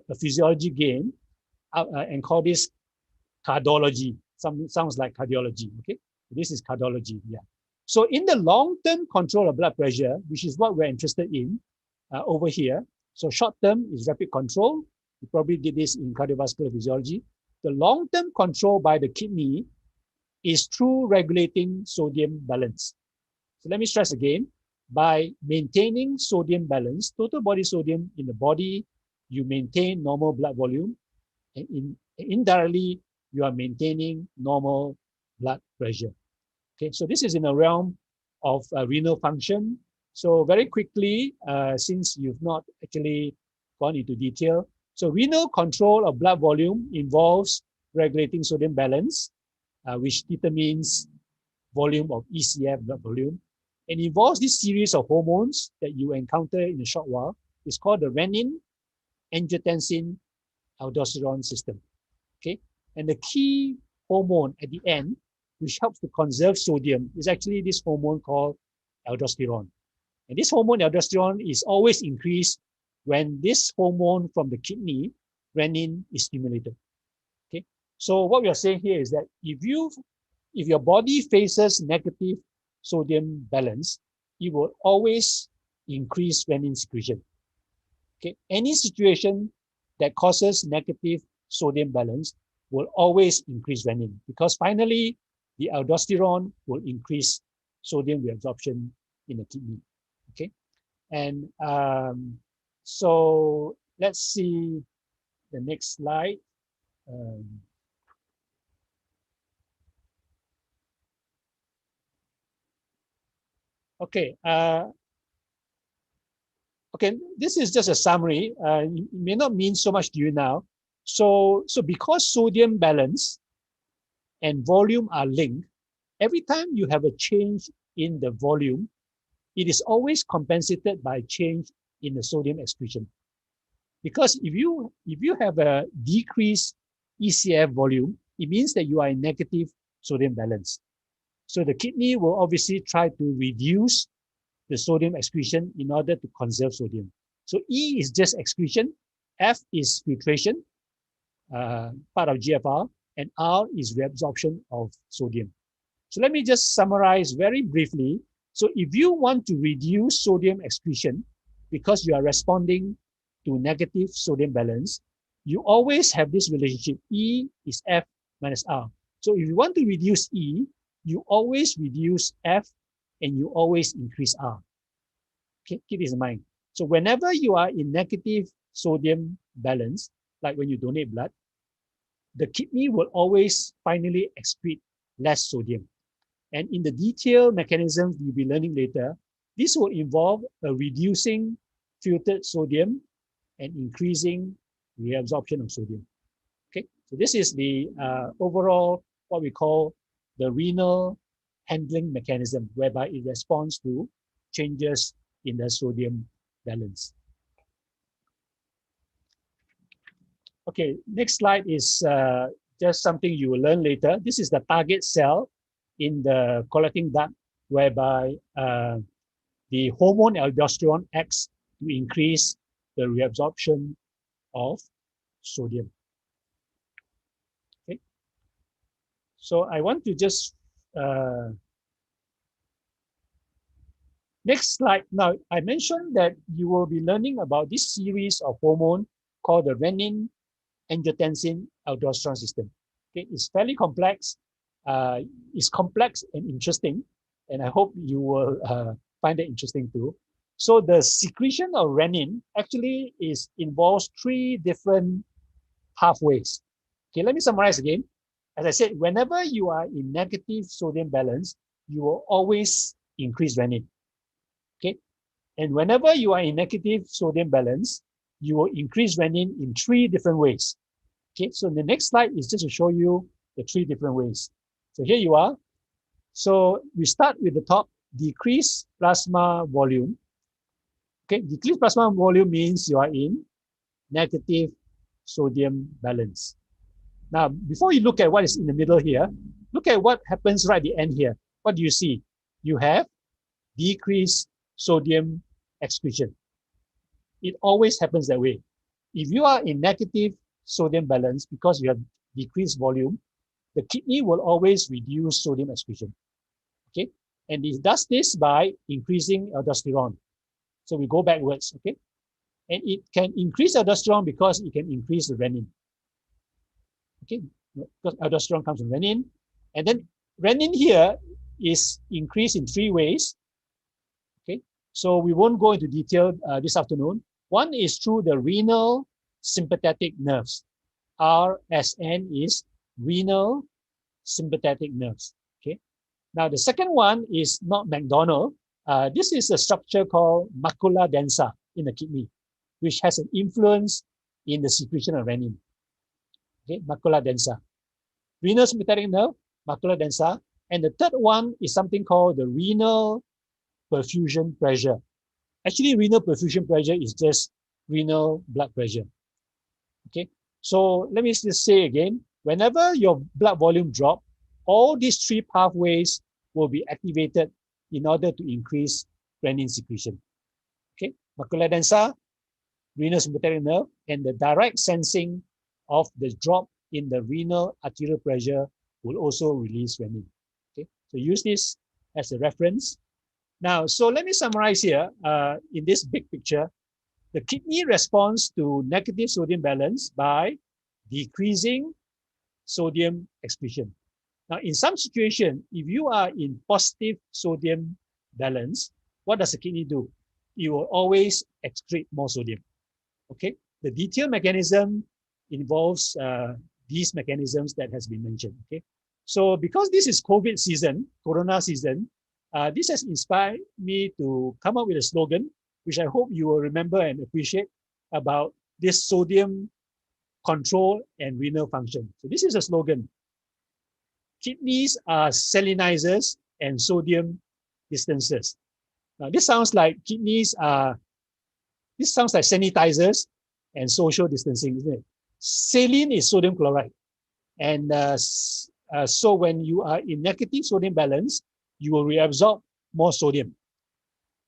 a physiology game and call this cardology. Sounds like cardiology, okay? This is cardiology, yeah. So in the long-term control of blood pressure, which is what we're interested in over here. So short-term is rapid control. You probably did this in cardiovascular physiology. The long-term control by the kidney is through regulating sodium balance. So let me stress again, by maintaining sodium balance, total body sodium in the body, you maintain normal blood volume, and indirectly, you are maintaining normal blood pressure. Okay, so this is in the realm of renal function. So very quickly, since you've not actually gone into detail, so renal control of blood volume involves regulating sodium balance, which determines volume of ECF blood volume, and involves this series of hormones that you encounter in a short while. It's called the renin, angiotensin, aldosterone system. Okay, and the key hormone at the end, which helps to conserve sodium, is actually this hormone called aldosterone. And this hormone, aldosterone, is always increased when this hormone from the kidney, renin, is stimulated. Okay, so what we are saying here is that if your body faces negative sodium balance, it will always increase renin secretion. Okay, any situation that causes negative sodium balance will always increase renin, because finally the aldosterone will increase sodium reabsorption in the kidney. Okay, and so let's see the next slide. Okay, okay, this is just a summary. It may not mean so much to you now. So because sodium balance and volume are linked, every time you have a change in the volume, it is always compensated by change in the sodium excretion. Because if you have a decreased ECF volume, it means that you are in negative sodium balance. So the kidney will obviously try to reduce the sodium excretion in order to conserve sodium. So E is just excretion, F is filtration, part of GFR, and R is reabsorption of sodium. So let me just summarize very briefly. So if you want to reduce sodium excretion because you are responding to negative sodium balance, you always have this relationship. E is F minus R. So if you want to reduce E, you always reduce F and you always increase R. Okay, keep this in mind. So whenever you are in negative sodium balance, like when you donate blood, the kidney will always finally excrete less sodium. And in the detailed mechanisms you'll be learning later, this will involve a reducing filtered sodium and increasing reabsorption of sodium. Okay, so this is the overall, what we call the renal handling mechanism, whereby it responds to changes in the sodium balance. Okay, next slide is just something you will learn later. This is the target cell in the collecting duct, whereby the hormone aldosterone acts to increase the reabsorption of sodium. Okay, so I want to just next slide. Now, I mentioned that you will be learning about this series of hormone called the renin, angiotensin, aldosterone system. Okay, it's fairly complex. It's complex and interesting, and I hope you will find it interesting too. So the secretion of renin actually involves 3 different pathways. Okay, let me summarize again. As I said, whenever you are in negative sodium balance, you will always increase renin. Okay, and whenever you are in negative sodium balance, you will increase renin in 3 different ways. Okay, so the next slide is just to show you the 3 different ways. So here you are. So we start with the top, decrease plasma volume. Okay, decreased plasma volume means you are in negative sodium balance. Now, before you look at what is in the middle here, look at what happens right at the end here. What do you see? You have decreased sodium excretion. It always happens that way. If you are in negative sodium balance because you have decreased volume, the kidney will always reduce sodium excretion. Okay, and it does this by increasing aldosterone. So we go backwards. Okay, and it can increase aldosterone because it can increase the renin. Okay, because aldosterone comes from renin, and then renin here is increased in 3 ways. Okay, so we won't go into detail this afternoon. One is through the renal sympathetic nerves. RSN is renal sympathetic nerves. Okay. Now the second one is not McDonald. This is a structure called macula densa in the kidney, which has an influence in the secretion of renin. Okay, macula densa, renal sympathetic nerve, macula densa, and the third one is something called the renal perfusion pressure. Actually, renal perfusion pressure is just renal blood pressure. Okay, so let me just say again, whenever your blood volume drop, all these 3 pathways will be activated in order to increase renin secretion. Okay, macula densa, renal sympathetic nerve, and the direct sensing of the drop in the renal arterial pressure will also release renin. Okay, so use this as a reference. Now, so let me summarize here in this big picture. The kidney responds to negative sodium balance by decreasing sodium excretion. Now, in some situation, if you are in positive sodium balance, what does the kidney do? It will always excrete more sodium. Okay, the detailed mechanism involves these mechanisms that has been mentioned. Okay, so because this is COVID season, Corona season, this has inspired me to come up with a slogan, which I hope you will remember and appreciate, about this sodium control and renal function. So this is a slogan. Kidneys are salinizers and sodium distancers. Now this sounds like sanitizers and social distancing, isn't it? Saline is sodium chloride. And so when you are in negative sodium balance, you will reabsorb more sodium.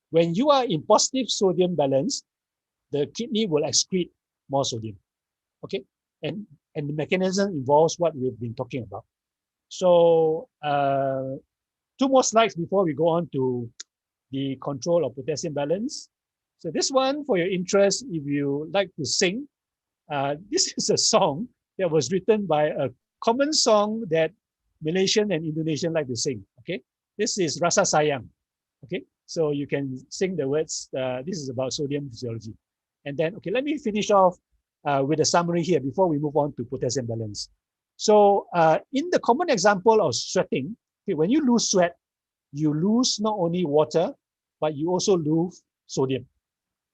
When you are in positive sodium balance, the kidney will excrete more sodium. Okay, and the mechanism involves what we've been talking about. So 2 more slides before we go on to the control of potassium balance. So this one, for your interest, if you like to sing, this is a song that was written by a common song that Malaysian and Indonesian like to sing. Okay, this is Rasa Sayang. Okay, so you can sing the words. This is about sodium physiology. And then, okay, let me finish off with a summary here before we move on to potassium balance. So in the common example of sweating, okay, when you lose sweat, you lose not only water, but you also lose sodium.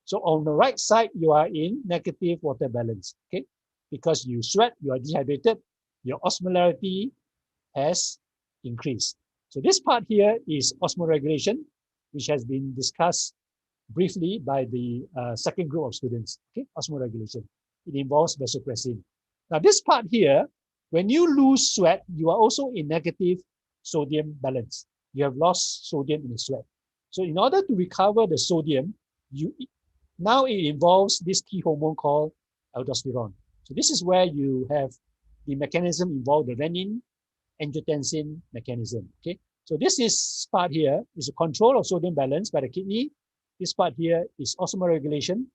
So on the right side, you are in negative water balance, okay? Because you sweat, you are dehydrated, your osmolarity has increased. So this part here is osmoregulation, which has been discussed briefly by the second group of students, okay? Osmoregulation. It involves vasopressin. Now this part here, when you lose sweat, you are also in negative sodium balance. You have lost sodium in the sweat. So in order to recover the sodium, now it involves this key hormone called aldosterone. So this is where you have the mechanism involved, the renin, angiotensin mechanism. Okay. So this is part here is a control of sodium balance by the kidney. This part here is osmoregulation,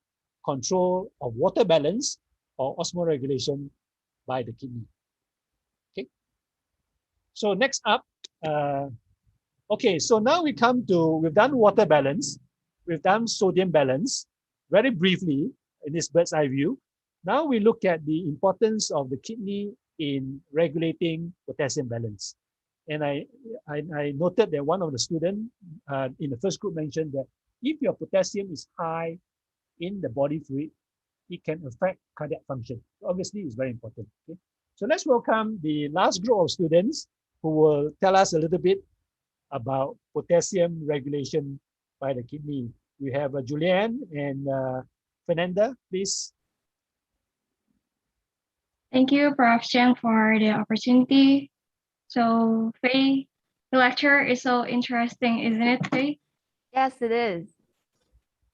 control of water balance or osmoregulation by the kidney. Okay. So next up, okay, so now we've done water balance, we've done sodium balance, very briefly in this bird's eye view. Now we look at the importance of the kidney in regulating potassium balance. And I noted that one of the students in the first group mentioned that if your potassium is high in the body fluid, it can affect cardiac function. Obviously, it's very important. Okay? So let's welcome the last group of students who will tell us a little bit about potassium regulation by the kidney. We have Julianne and Fernanda, please. Thank you, Prof. Cheng, for the opportunity. So, Faye, the lecture is so interesting, isn't it, Faye? Yes, it is.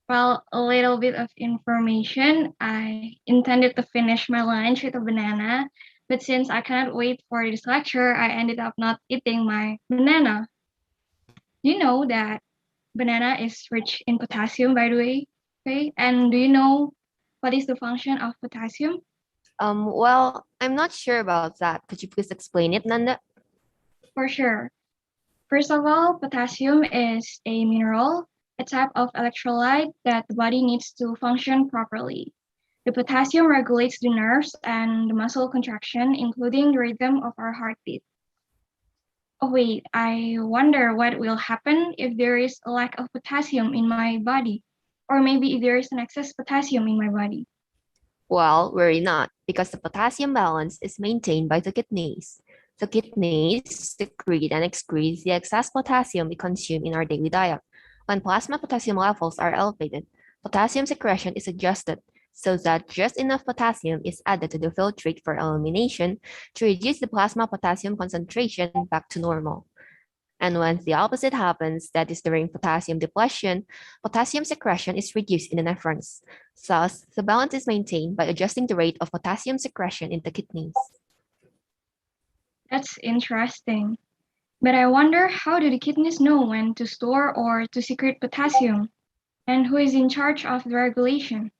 Well, a little bit of information. I intended to finish my lunch with a banana, But since I cannot wait for this lecture, I ended up not eating my banana. Do you know that banana is rich in potassium, by the way? Okay, and do you know what is the function of potassium? Well, I'm not sure about that. Could you please explain it, Nanda? For sure. First of all, potassium is a mineral, a type of electrolyte that the body needs to function properly. The potassium regulates the nerves and the muscle contraction, including the rhythm of our heartbeat. Oh wait, I wonder what will happen if there is a lack of potassium in my body, or maybe if there is an excess potassium in my body. Well, worry not, because the potassium balance is maintained by the kidneys. The kidneys secrete and excrete the excess potassium we consume in our daily diet. When plasma potassium levels are elevated, potassium secretion is adjusted so that just enough potassium is added to the filtrate for elimination to reduce the plasma potassium concentration back to normal. And when the opposite happens, that is during potassium depletion, potassium secretion is reduced in the nephrons. Thus, the balance is maintained by adjusting the rate of potassium secretion in the kidneys. That's interesting. But I wonder, how do the kidneys know when to store or to secrete potassium? And who is in charge of the regulation?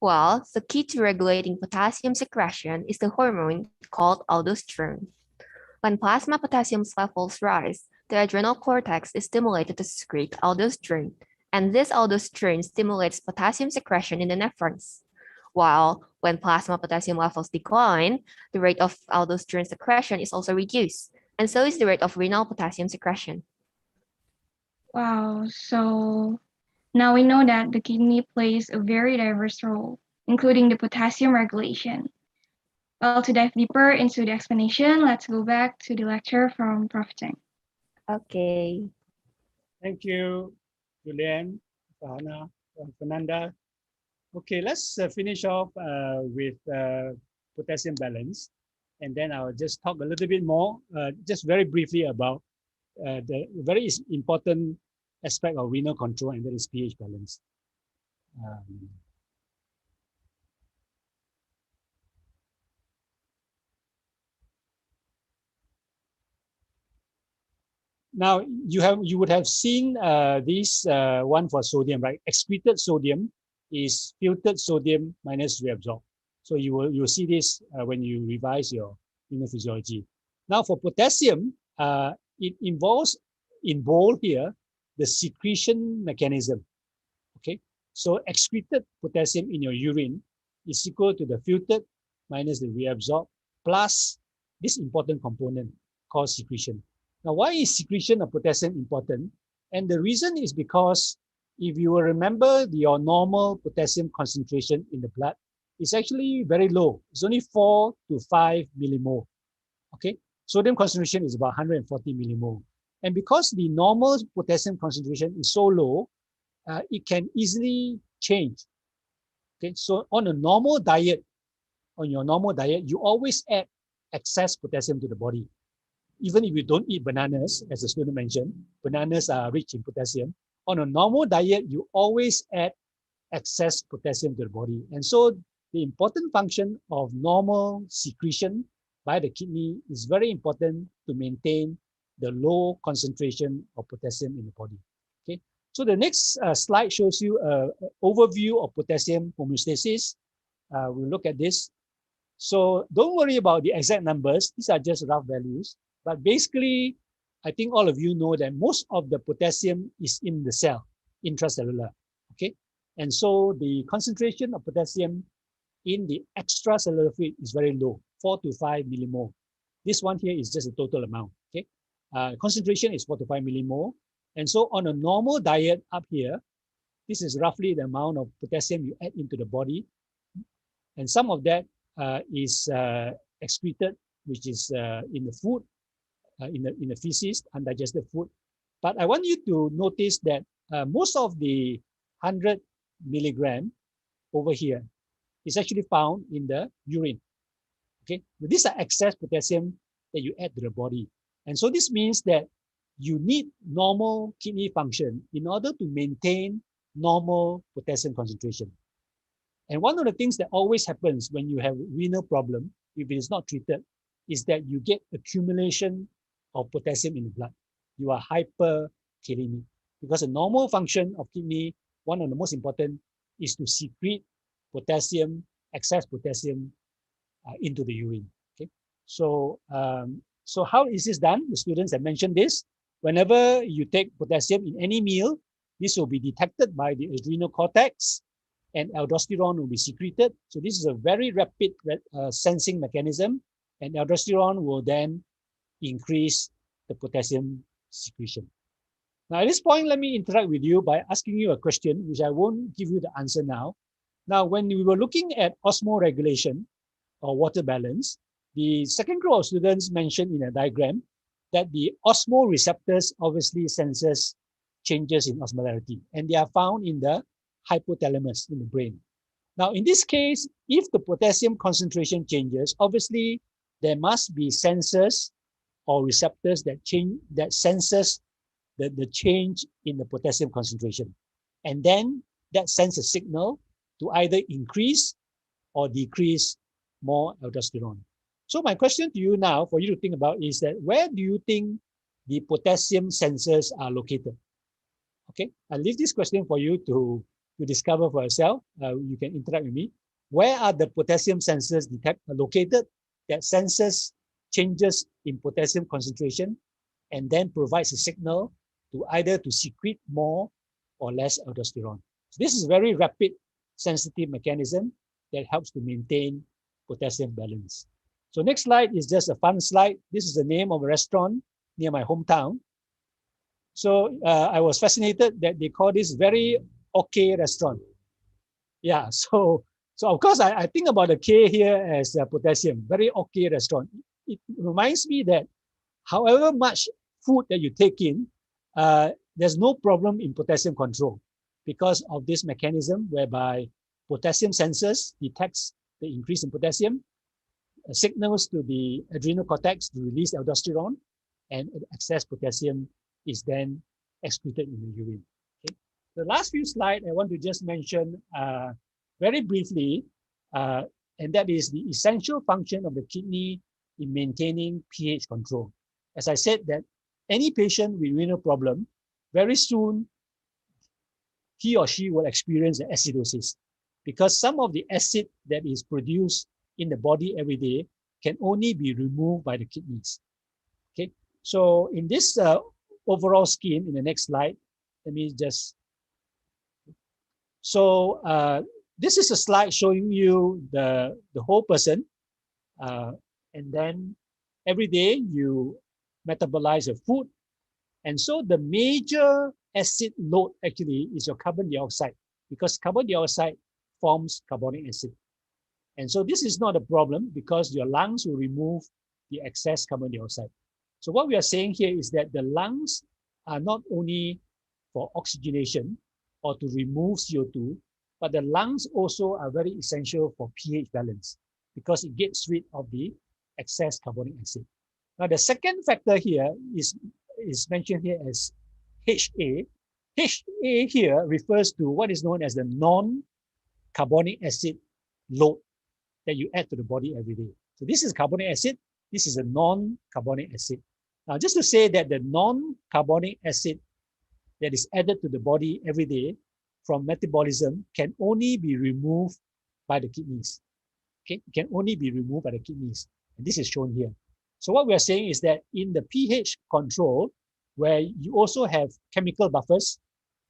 Well, the key to regulating potassium secretion is the hormone called aldosterone. When plasma potassium levels rise, the adrenal cortex is stimulated to secrete aldosterone, and this aldosterone stimulates potassium secretion in the nephrons. While when plasma potassium levels decline, the rate of aldosterone secretion is also reduced, and so is the rate of renal potassium secretion. Wow, so now we know that the kidney plays a very diverse role, including the potassium regulation. Well, to dive deeper into the explanation, let's go back to the lecture from Prof. Cheng. Okay. Thank you, Julian, Fahana, and Fernanda. Okay, let's finish off with potassium balance. And then I'll just talk a little bit more, just very briefly about the very important aspect of renal control, and that is pH balance. Now you would have seen this one for sodium, right? Excreted sodium is filtered sodium minus reabsorbed. So you'll see this when you revise your renal physiology. Now for potassium, it involves in bold here the secretion mechanism. Okay, so excreted potassium in your urine is equal to the filtered minus the reabsorbed plus this important component called secretion. Now, why is secretion of potassium important? And the reason is because if you will remember your normal potassium concentration in the blood is actually very low. It's only 4 to 5 millimole. Okay, sodium concentration is about 140 millimole. And because the normal potassium concentration is so low, it can easily change. Okay, so on a normal diet, you always add excess potassium to the body. Even if you don't eat bananas, as the student mentioned, bananas are rich in potassium. On a normal diet, you always add excess potassium to the body. And so the important function of normal secretion by the kidney is very important to maintain the low concentration of potassium in the body. Okay, so the next slide shows you an overview of potassium homeostasis. We'll look at this. So don't worry about the exact numbers. These are just rough values. But basically, I think all of you know that most of the potassium is in the cell, intracellular, okay? And so the concentration of potassium in the extracellular fluid is very low, 4 to 5 millimole. This one here is just a total amount, okay? Concentration is 4 to 5 millimole. And so on a normal diet up here, this is roughly the amount of potassium you add into the body. And some of that is excreted, which is in the food, in the feces, undigested food. But I want you to notice that most of the 100 milligram over here is actually found in the urine. Okay, these are excess potassium that you add to the body. And so this means that you need normal kidney function in order to maintain normal potassium concentration. And one of the things that always happens when you have renal problem if it is not treated, is that you get accumulation of potassium in the blood. You are hyperkalemic, because the normal function of kidney, one of the most important, is to secrete potassium, excess potassium into the urine. Okay, so so how is this done? The students have mentioned this. Whenever you take potassium in any meal, this will be detected by the adrenal cortex, and aldosterone will be secreted. So this is a very rapid sensing mechanism, and aldosterone will then increase the potassium secretion. Now, at this point, let me interact with you by asking you a question, which I won't give you the answer now. Now, when we were looking at osmoregulation or water balance, the second group of students mentioned in a diagram that the osmoreceptors obviously senses changes in osmolarity, and they are found in the hypothalamus in the brain. Now, in this case, if the potassium concentration changes, obviously there must be sensors or receptors that change, that senses the change in the potassium concentration, and then that sends a signal to either increase or decrease more aldosterone. So my question to you now, for you to think about, is that where do you think the potassium sensors are located? Okay, I'll leave this question for you to discover for yourself. You can interact with me. Where are the potassium sensors located that senses changes in potassium concentration and then provides a signal to either to secrete more or less aldosterone? So this is a very rapid sensitive mechanism that helps to maintain potassium balance. So next slide is just a fun slide. This is the name of a restaurant near my hometown. So I was fascinated that they call this very okay restaurant. Yeah, so of course I think about the K here as potassium, very okay restaurant. It reminds me that however much food that you take in, there's no problem in potassium control because of this mechanism whereby potassium sensors detects the increase in potassium, signals to the adrenal cortex to release aldosterone, and excess potassium is then excreted in the urine. Okay. The last few slides I want to just mention very briefly, and that is the essential function of the kidney in maintaining pH control. As I said, that any patient with renal problem, very soon he or she will experience acidosis, because some of the acid that is produced in the body every day can only be removed by the kidneys. Okay, so in this overall scheme, in the next slide, let me just. So this is a slide showing you the whole person, and then every day you metabolize your food, and so the major acid load actually is your carbon dioxide, because carbon dioxide forms carbonic acid. And so this is not a problem because your lungs will remove the excess carbon dioxide. So what we are saying here is that the lungs are not only for oxygenation or to remove CO2, but the lungs also are very essential for pH balance because it gets rid of the excess carbonic acid. Now the second factor here is mentioned here as HA. HA here refers to what is known as the non-carbonic acid load that you add to the body every day. So this is carbonic acid, this is a non-carbonic acid. Now just to say that the non-carbonic acid that is added to the body every day from metabolism can only be removed by the kidneys. Okay, it can only be removed by the kidneys. And this is shown here. So what we are saying is that in the pH control, where you also have chemical buffers,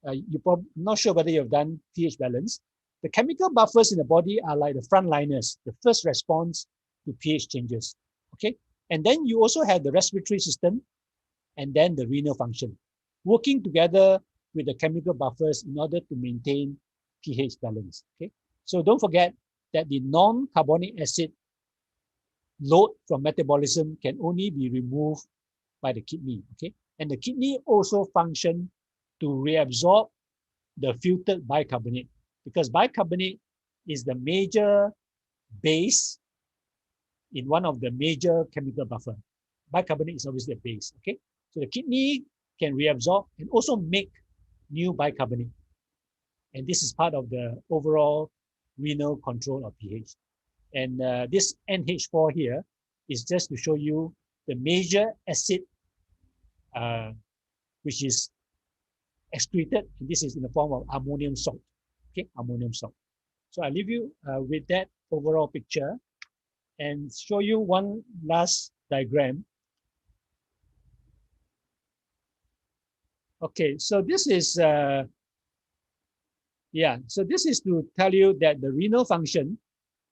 you're not sure whether you've done pH balance. The chemical buffers in the body are like the frontliners, the first response to pH changes. Okay, and then you also have the respiratory system, and then the renal function, working together with the chemical buffers in order to maintain pH balance. Okay, so don't forget that the non-carbonic acid load from metabolism can only be removed by the kidney. Okay, and the kidney also function to reabsorb the filtered bicarbonate, because bicarbonate is the major base in one of the major chemical buffer. Bicarbonate is obviously a base. Okay, so the kidney can reabsorb and also make new bicarbonate, and this is part of the overall renal control of pH. And this NH4 here is just to show you the major acid which is excreted. And this is in the form of ammonium salt. Okay, ammonium salt. So I leave you with that overall picture and show you one last diagram. Okay, so this is so this is to tell you that the renal function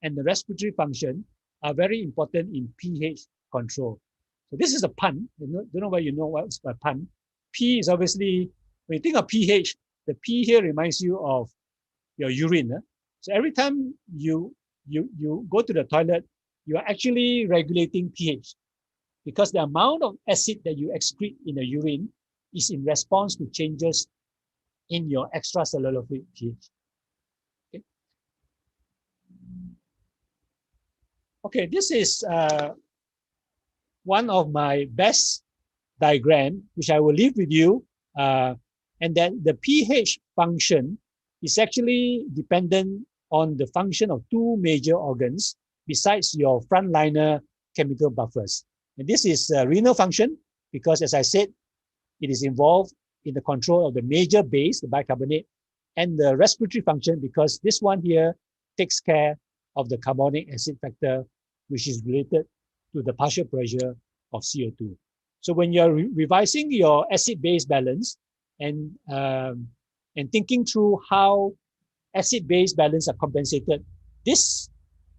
and the respiratory function are very important in pH control. So this is a pun. I don't know whether you know what's a pun. P is obviously, when you think of pH, the P here reminds you of your urine. So every time you go to the toilet, you are actually regulating pH because the amount of acid that you excrete in the urine is in response to changes in your extracellular fluid pH. Okay, okay, this is one of my best diagram, which I will leave with you. And then the pH function is actually dependent on the function of two major organs besides your frontliner chemical buffers. And this is renal function because, as I said, it is involved in the control of the major base, the bicarbonate, and the respiratory function because this one here takes care of the carbonic acid factor, which is related to the partial pressure of CO2. So when you're revising your acid-base balance and thinking through how acid-base balance are compensated, this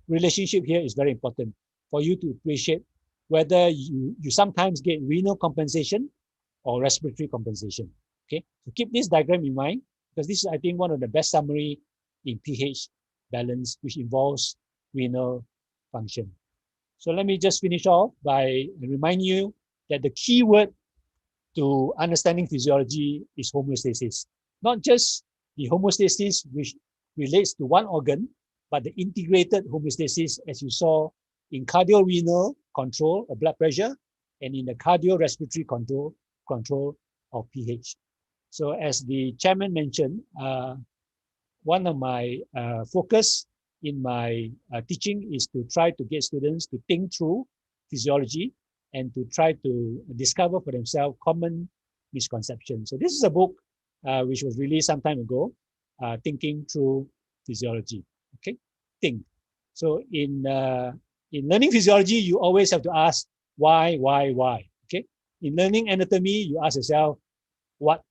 relationship here is very important for you to appreciate whether you sometimes get renal compensation or respiratory compensation. Okay, so keep this diagram in mind because this is, I think, one of the best summary in pH balance, which involves renal function. So let me just finish off by remind you that the key word to understanding physiology is homeostasis. Not just the homeostasis which relates to one organ, but the integrated homeostasis as you saw in cardiorenal control of blood pressure and in the cardiorespiratory control of pH. So as the chairman mentioned, one of my focus in my teaching is to try to get students to think through physiology and to try to discover for themselves common misconceptions. So this is a book which was released some time ago, Thinking Through Physiology. Okay, think. So in learning physiology, you always have to ask why. Okay, in learning anatomy, you ask yourself what.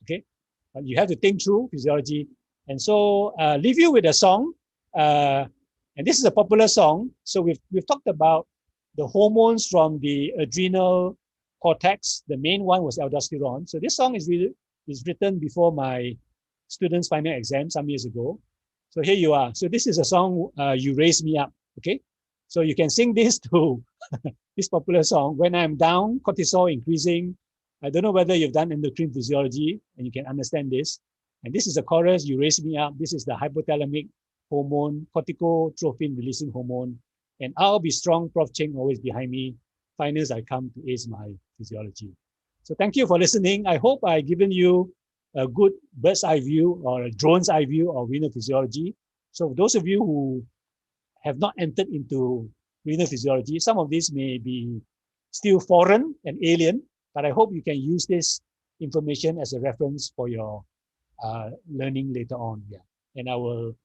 Okay, but you have to think through physiology. And so leave you with a song, and this is a popular song. So we've talked about the hormones from the adrenal cortex. The main one was aldosterone. So this song is written before my students' final exam some years ago. So here you are. So this is a song, You Raise Me Up. Okay, so you can sing this to this popular song. When I'm down, cortisol increasing. I don't know whether you've done endocrine physiology and you can understand this. And this is a chorus, You Raise Me Up. This is the hypothalamic hormone, corticotrophin releasing hormone. And I'll be strong, Prof. Cheng always behind me. Finals, I come to ace my physiology. So thank you for listening. I hope I've given you a good bird's eye view or a drone's eye view of renal physiology. So those of you who have not entered into renal physiology, some of these may be still foreign and alien, but I hope you can use this information as a reference for your learning later on. Yeah, and I will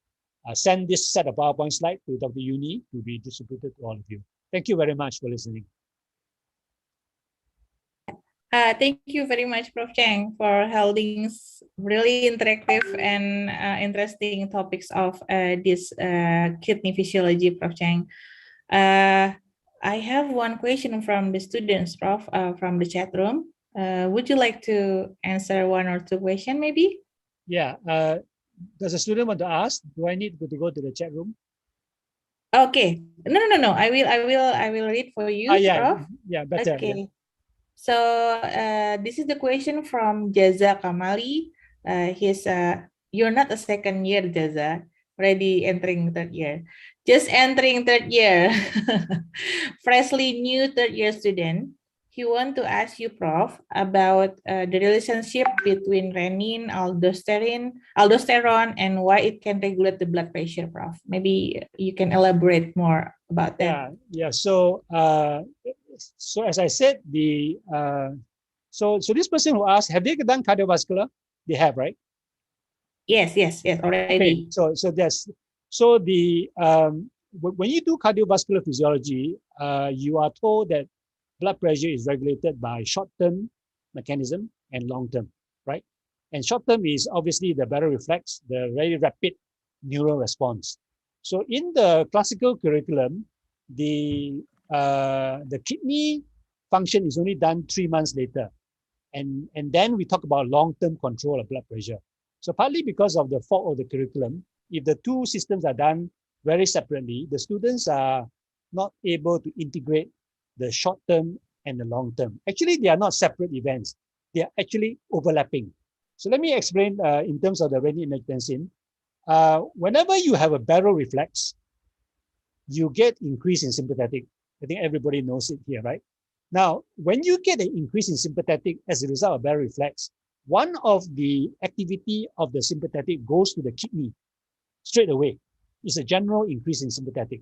send this set of PowerPoint slides to Dr. Uni to be distributed to all of you. Thank you very much for listening. Thank you very much, Prof. Cheng, for holding really interactive and interesting topics of this kidney physiology, Prof. Cheng. I have one question from the students, Prof, from the chat room. Would you like to answer one or two questions, maybe? Yeah. Does a student want to ask? Do I need to go to the chat room? Okay. No. I will read for you, Prof. Yeah, better. Okay. Yeah. So this is the question from Jaza Kamali. You're not a second year, Jaza, already entering third year. Just entering third year. Freshly new third year student. he want to ask you, Prof, about the relationship between renin, aldosterone, and why it can regulate the blood pressure, Prof. Maybe you can elaborate more about that. Yeah. So as I said, so this person who asked, have they done cardiovascular? They have, right? Yes, already. Okay, so when you do cardiovascular physiology, you are told that blood pressure is regulated by short-term mechanism and long-term, right? And short-term is obviously the baroreflex, the very rapid neural response. So in the classical curriculum, the kidney function is only done 3 months later. And then we talk about long-term control of blood pressure. So partly because of the fault of the curriculum, if the two systems are done very separately, the students are not able to integrate the short-term and the long-term. Actually, they are not separate events. They are actually overlapping. So let me explain in terms of the renin-angiotensin. Whenever you have a baroreflex, you get increase in sympathetic. I think everybody knows it here, right? Now, when you get an increase in sympathetic as a result of baroreflex, one of the activity of the sympathetic goes to the kidney straight away. It's a general increase in sympathetic.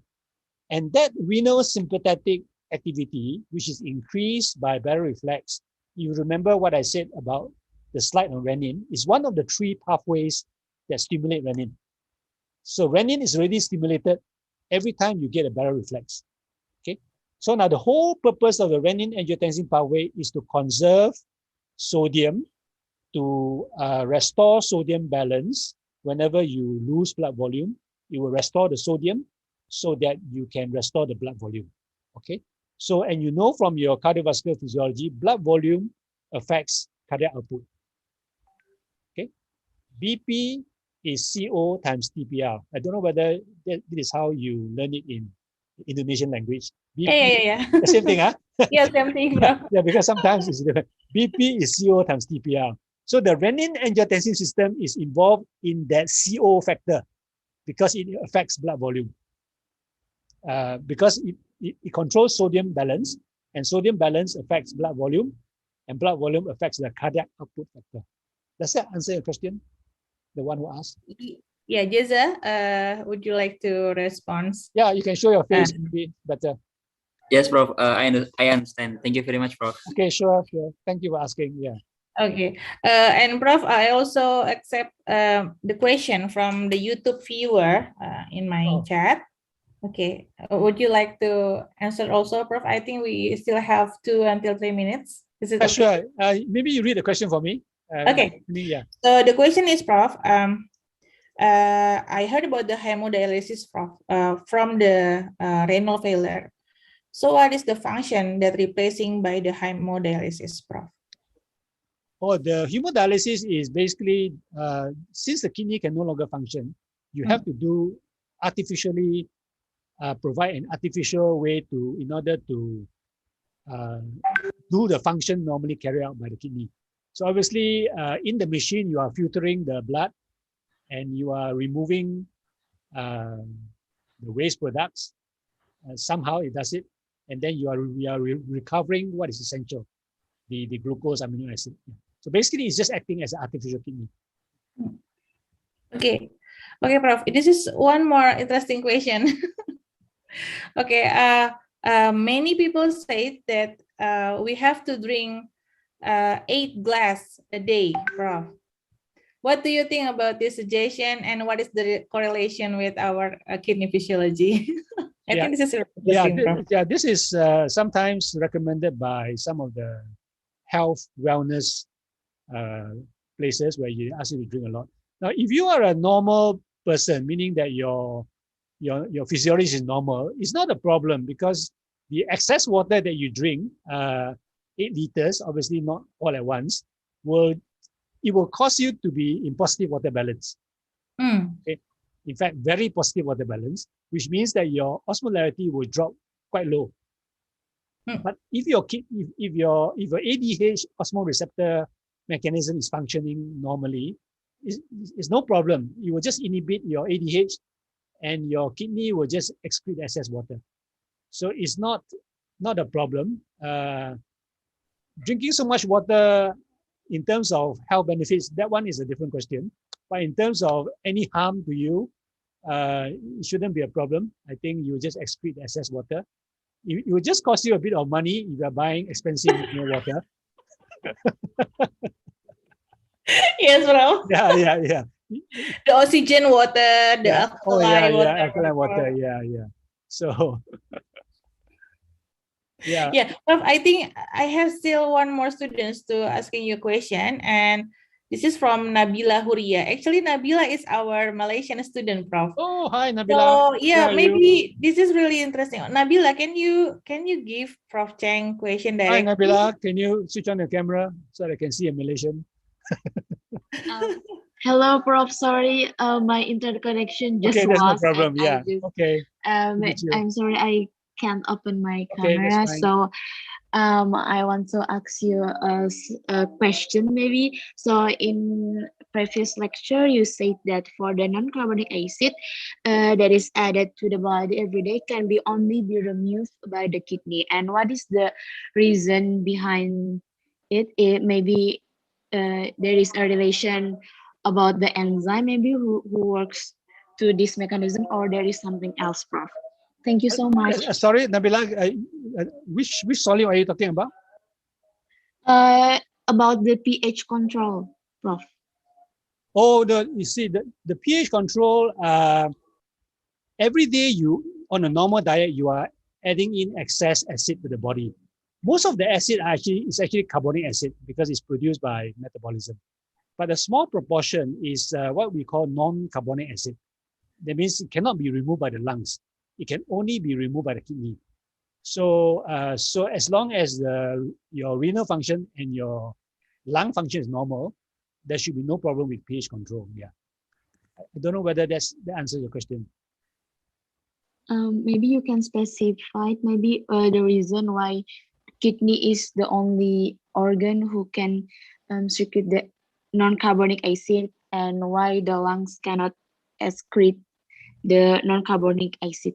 And that renal sympathetic activity, which is increased by baroreflex, you remember what I said about the slide on renin, is one of the 3 pathways that stimulate renin. So renin is already stimulated every time you get a baroreflex. Okay. So now the whole purpose of the renin-angiotensin pathway is to conserve sodium, to restore sodium balance. Whenever you lose blood volume, it will restore the sodium so that you can restore the blood volume. Okay. So, and you know from your cardiovascular physiology, blood volume affects cardiac output. Okay. BP is CO times TPR. I don't know whether that is how you learn it in Indonesian language. BP, Yeah. the same thing, huh? Yeah, same thing, bro. Yeah, because sometimes it's different. BP is CO times TPR. So the renin-angiotensin system is involved in that CO factor because it affects blood volume. Because it controls sodium balance, and sodium balance affects blood volume, and blood volume affects the cardiac output factor. Does that answer your question? The one who asked? Yeah, Jeza, would you like to respond? Yeah, you can show your face, maybe better. Yes, Prof. I understand. Thank you very much, Prof. Okay, sure. Thank you for asking. Yeah. Okay. And Prof, I also accept the question from the YouTube viewer in my chat. Okay. Would you like to answer also, Prof? I think we still have 2 until 3 minutes. Is it okay? Sure. Maybe you read the question for me. Okay. Yeah. So the question is, Prof, I heard about the hemodialysis, Prof, from the renal failure. So what is the function that replacing by the hemodialysis, Prof? Oh, the hemodialysis is basically, since the kidney can no longer function, you have to do artificially, provide an artificial way in order to do the function normally carried out by the kidney. So obviously, in the machine, you are filtering the blood and you are removing the waste products. Somehow it does it. And then we are recovering what is essential, the glucose amino acid. So basically, it's just acting as an artificial kidney. Okay, Prof. This is one more interesting question. Okay, many people say that we have to drink 8 glasses a day, Prof. What do you think about this suggestion, and what is the correlation with our kidney physiology? I think this is interesting. This is sometimes recommended by some of the health wellness places where you ask you to drink a lot. Now, if you are a normal person, meaning that your physiology is normal, it's not a problem because the excess water that you drink, 8 liters, obviously not all at once, it will cause you to be in positive water balance. Okay? In fact, very positive water balance, which means that your osmolarity will drop quite low. But if your ADH osmoreceptor mechanism is functioning normally, it's no problem. You will just inhibit your ADH and your kidney will just excrete excess water. So it's not a problem. drinking so much water in terms of health benefits, that one is a different question. But in terms of any harm to you, it shouldn't be a problem. I think you just excrete excess water. It will just cost you a bit of money if you are buying expensive water. Yes, bro. Yeah. The oxygen water, the alkaline water. Alkaline water. Yeah. So, yeah. Prof, I think I have still one more students to asking you a question, and this is from Nabila Huria. Actually, Nabila is our Malaysian student, Prof. Oh, hi, Nabila. So maybe this is really interesting. Nabila, can you give Prof Cheng question directly? Hi, Nabila. Can you switch on the camera so that I can see a Malaysian? Hello, Prof. Sorry, my internet connection just okay, that's lost. No problem. Yeah. Okay. I'm sorry, I can't open my Okay, camera. that's fine. So, I want to ask you a question, maybe. So, in previous lecture, you said that for the non-carbonic acid that is added to the body every day can be only be removed by the kidney. And what is the reason behind it? Maybe there is a relation about the enzyme maybe who works to this mechanism, or there is something else, Prof. Thank you so much. Sorry, Nabila, which solute are you talking about? About the pH control, Prof. Oh, you see, the pH control, every day on a normal diet, you are adding in excess acid to the body. Most of the acid is actually carbonic acid because it's produced by metabolism. But a small proportion is what we call non-carbonic acid. That means it cannot be removed by the lungs. It can only be removed by the kidney. So as long as your renal function and your lung function is normal, there should be no problem with pH control. Yeah. I don't know whether that answers your question. Maybe you can specify maybe the reason why kidney is the only organ who can secrete the non-carbonic acid, and why the lungs cannot excrete the non-carbonic acid.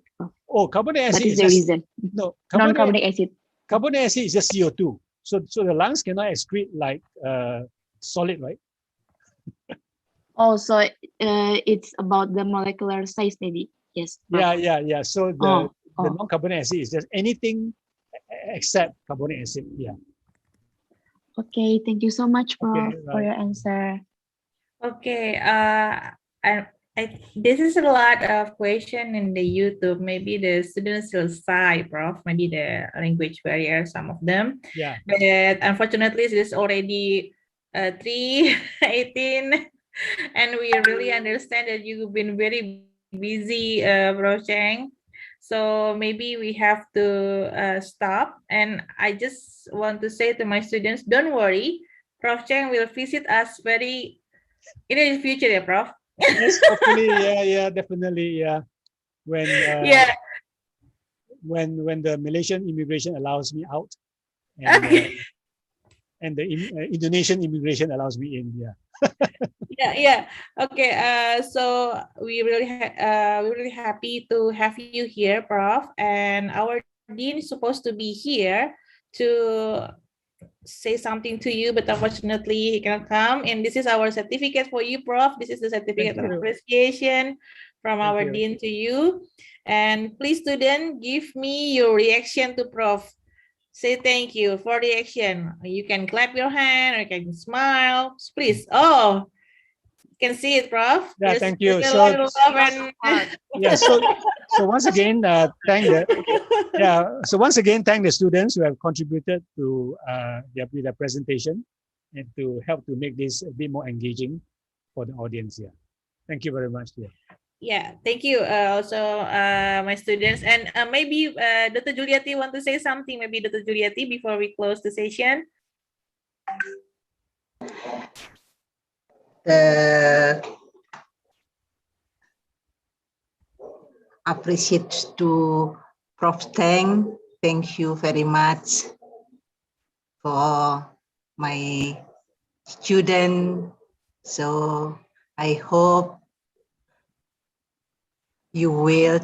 Oh, carbonic acid What is the reason? No, non-carbonic acid. Carbonic acid is just CO2. So the lungs cannot excrete like solid, right? Oh, so it's about the molecular size, maybe. Yes. Yeah. So the non-carbonic acid is just anything except carbonic acid. Yeah. Okay, thank you so much, Prof, for your answer. Okay, this is a lot of question in the YouTube. Maybe the students will shy, Prof. Maybe the language barrier, some of them. Yeah. But unfortunately, it is already 3:18, and we really understand that you've been very busy, Prof Cheng. So maybe we have to stop. And I just want to say to my students, don't worry, Prof Cheng will visit us in the future, yeah, Prof? Yes, hopefully, yeah, definitely, yeah. When when the Malaysian immigration allows me out, and, okay. And the Indonesian immigration allows me in, yeah. Yeah. Okay. So we really we're really happy to have you here, Prof. And our dean is supposed to be here to say something to you, but unfortunately he cannot come. And this is our certificate for you, Prof. This is the certificate of appreciation from our dean to you. And please, student, give me your reaction to Prof. Say thank you for the action. You can clap your hand or you can smile. Please. Oh, you can see it, Prof. Yeah, thank you. So once again, thank the students who have contributed to their presentation and to help to make this a bit more engaging for the audience here. Thank you very much. Yeah, thank you also my students. And maybe Dr. Juliati want to say something, maybe Dr. Juliati, before we close the session. Appreciate to Prof. Cheng. Thank you very much for my student. So I hope you will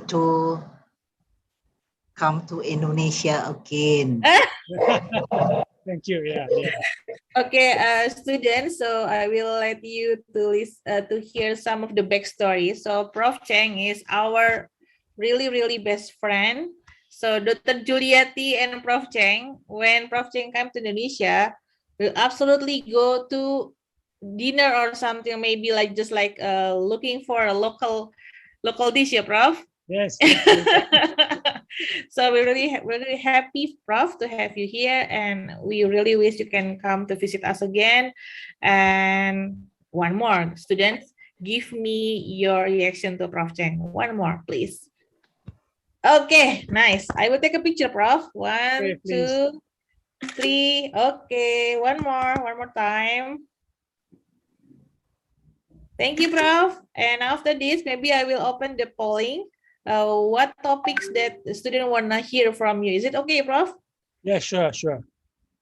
come to Indonesia again. Thank you. Yeah. Okay, students, so I will let you to hear some of the backstory. So Prof. Cheng is our really best friend. So Dr. Juliati and Prof. Cheng, when Prof. Cheng come to Indonesia, will absolutely go to dinner or something, maybe like just like looking for a local dish, yeah, Prof? Yes. So we're really happy, Prof, to have you here, and we really wish you can come to visit us again. And one more, students, give me your reaction to Prof. Cheng. One more, please. Okay, nice. I will take a picture, Prof. One, two, three. Okay, one more time. Thank you, Prof. And after this, maybe I will open the polling. What topics that the student wanna hear from you? Is it okay, Prof? Yeah, sure.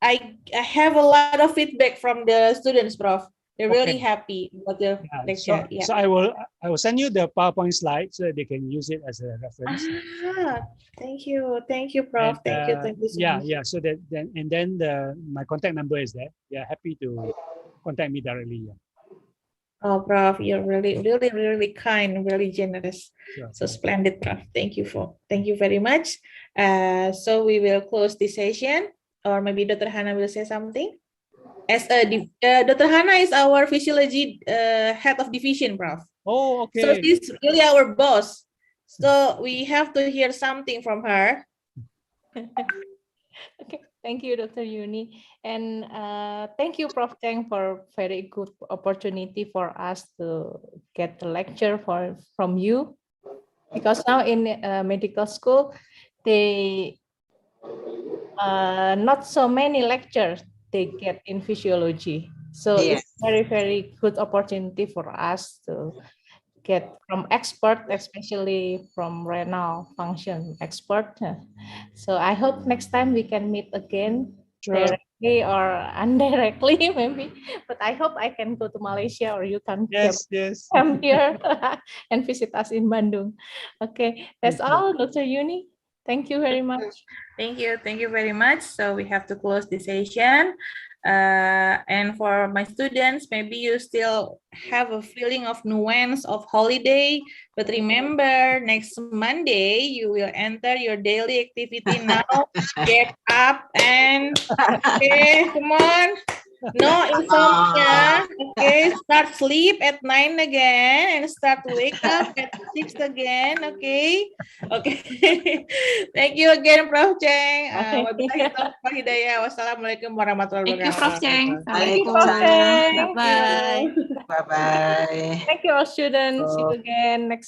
I have a lot of feedback from the students, Prof. They're really happy about the lecture. So I will send you the PowerPoint slide so that they can use it as a reference. Thank you, Prof. And, thank you so much. So that then my contact number is there. Yeah, happy to contact me directly. Yeah. Oh, Prof, you're really kind, really generous. Sure. So splendid, Prof. Thank you very much. So we will close this session, or maybe Dr. Hana will say something. As Dr. Hana is our physiology head of division, Prof. Oh, okay. So she's really our boss. So we have to hear something from her. Okay, thank you, Dr. Yuni. And thank you, Prof. Cheng, for very good opportunity for us to get the lecture from you. Because now in medical school, they not so many lectures they get in physiology. So it's very good opportunity for us to get from expert, especially from renal function expert. So I hope next time we can meet again, directly or indirectly maybe. But I hope I can go to Malaysia or you can come here and visit us in Bandung. Okay, that's all, Dr. Yuni. Thank you very much. Thank you very much. So we have to close the session. And for my students, maybe you still have a feeling of nuance of holiday, but remember next Monday you will enter your daily activity now. Get up and come on. No insomnia. Okay, start sleep at 9 again and start to wake up at 6 again. Okay. Thank you again, Prof. Cheng. Wassalamualaikum warahmatullahi wabarakatuh. Thank you, Prof. Cheng. Thank you, Prof. Cheng. Bye-bye. Bye-bye. Thank you, all students. See you again next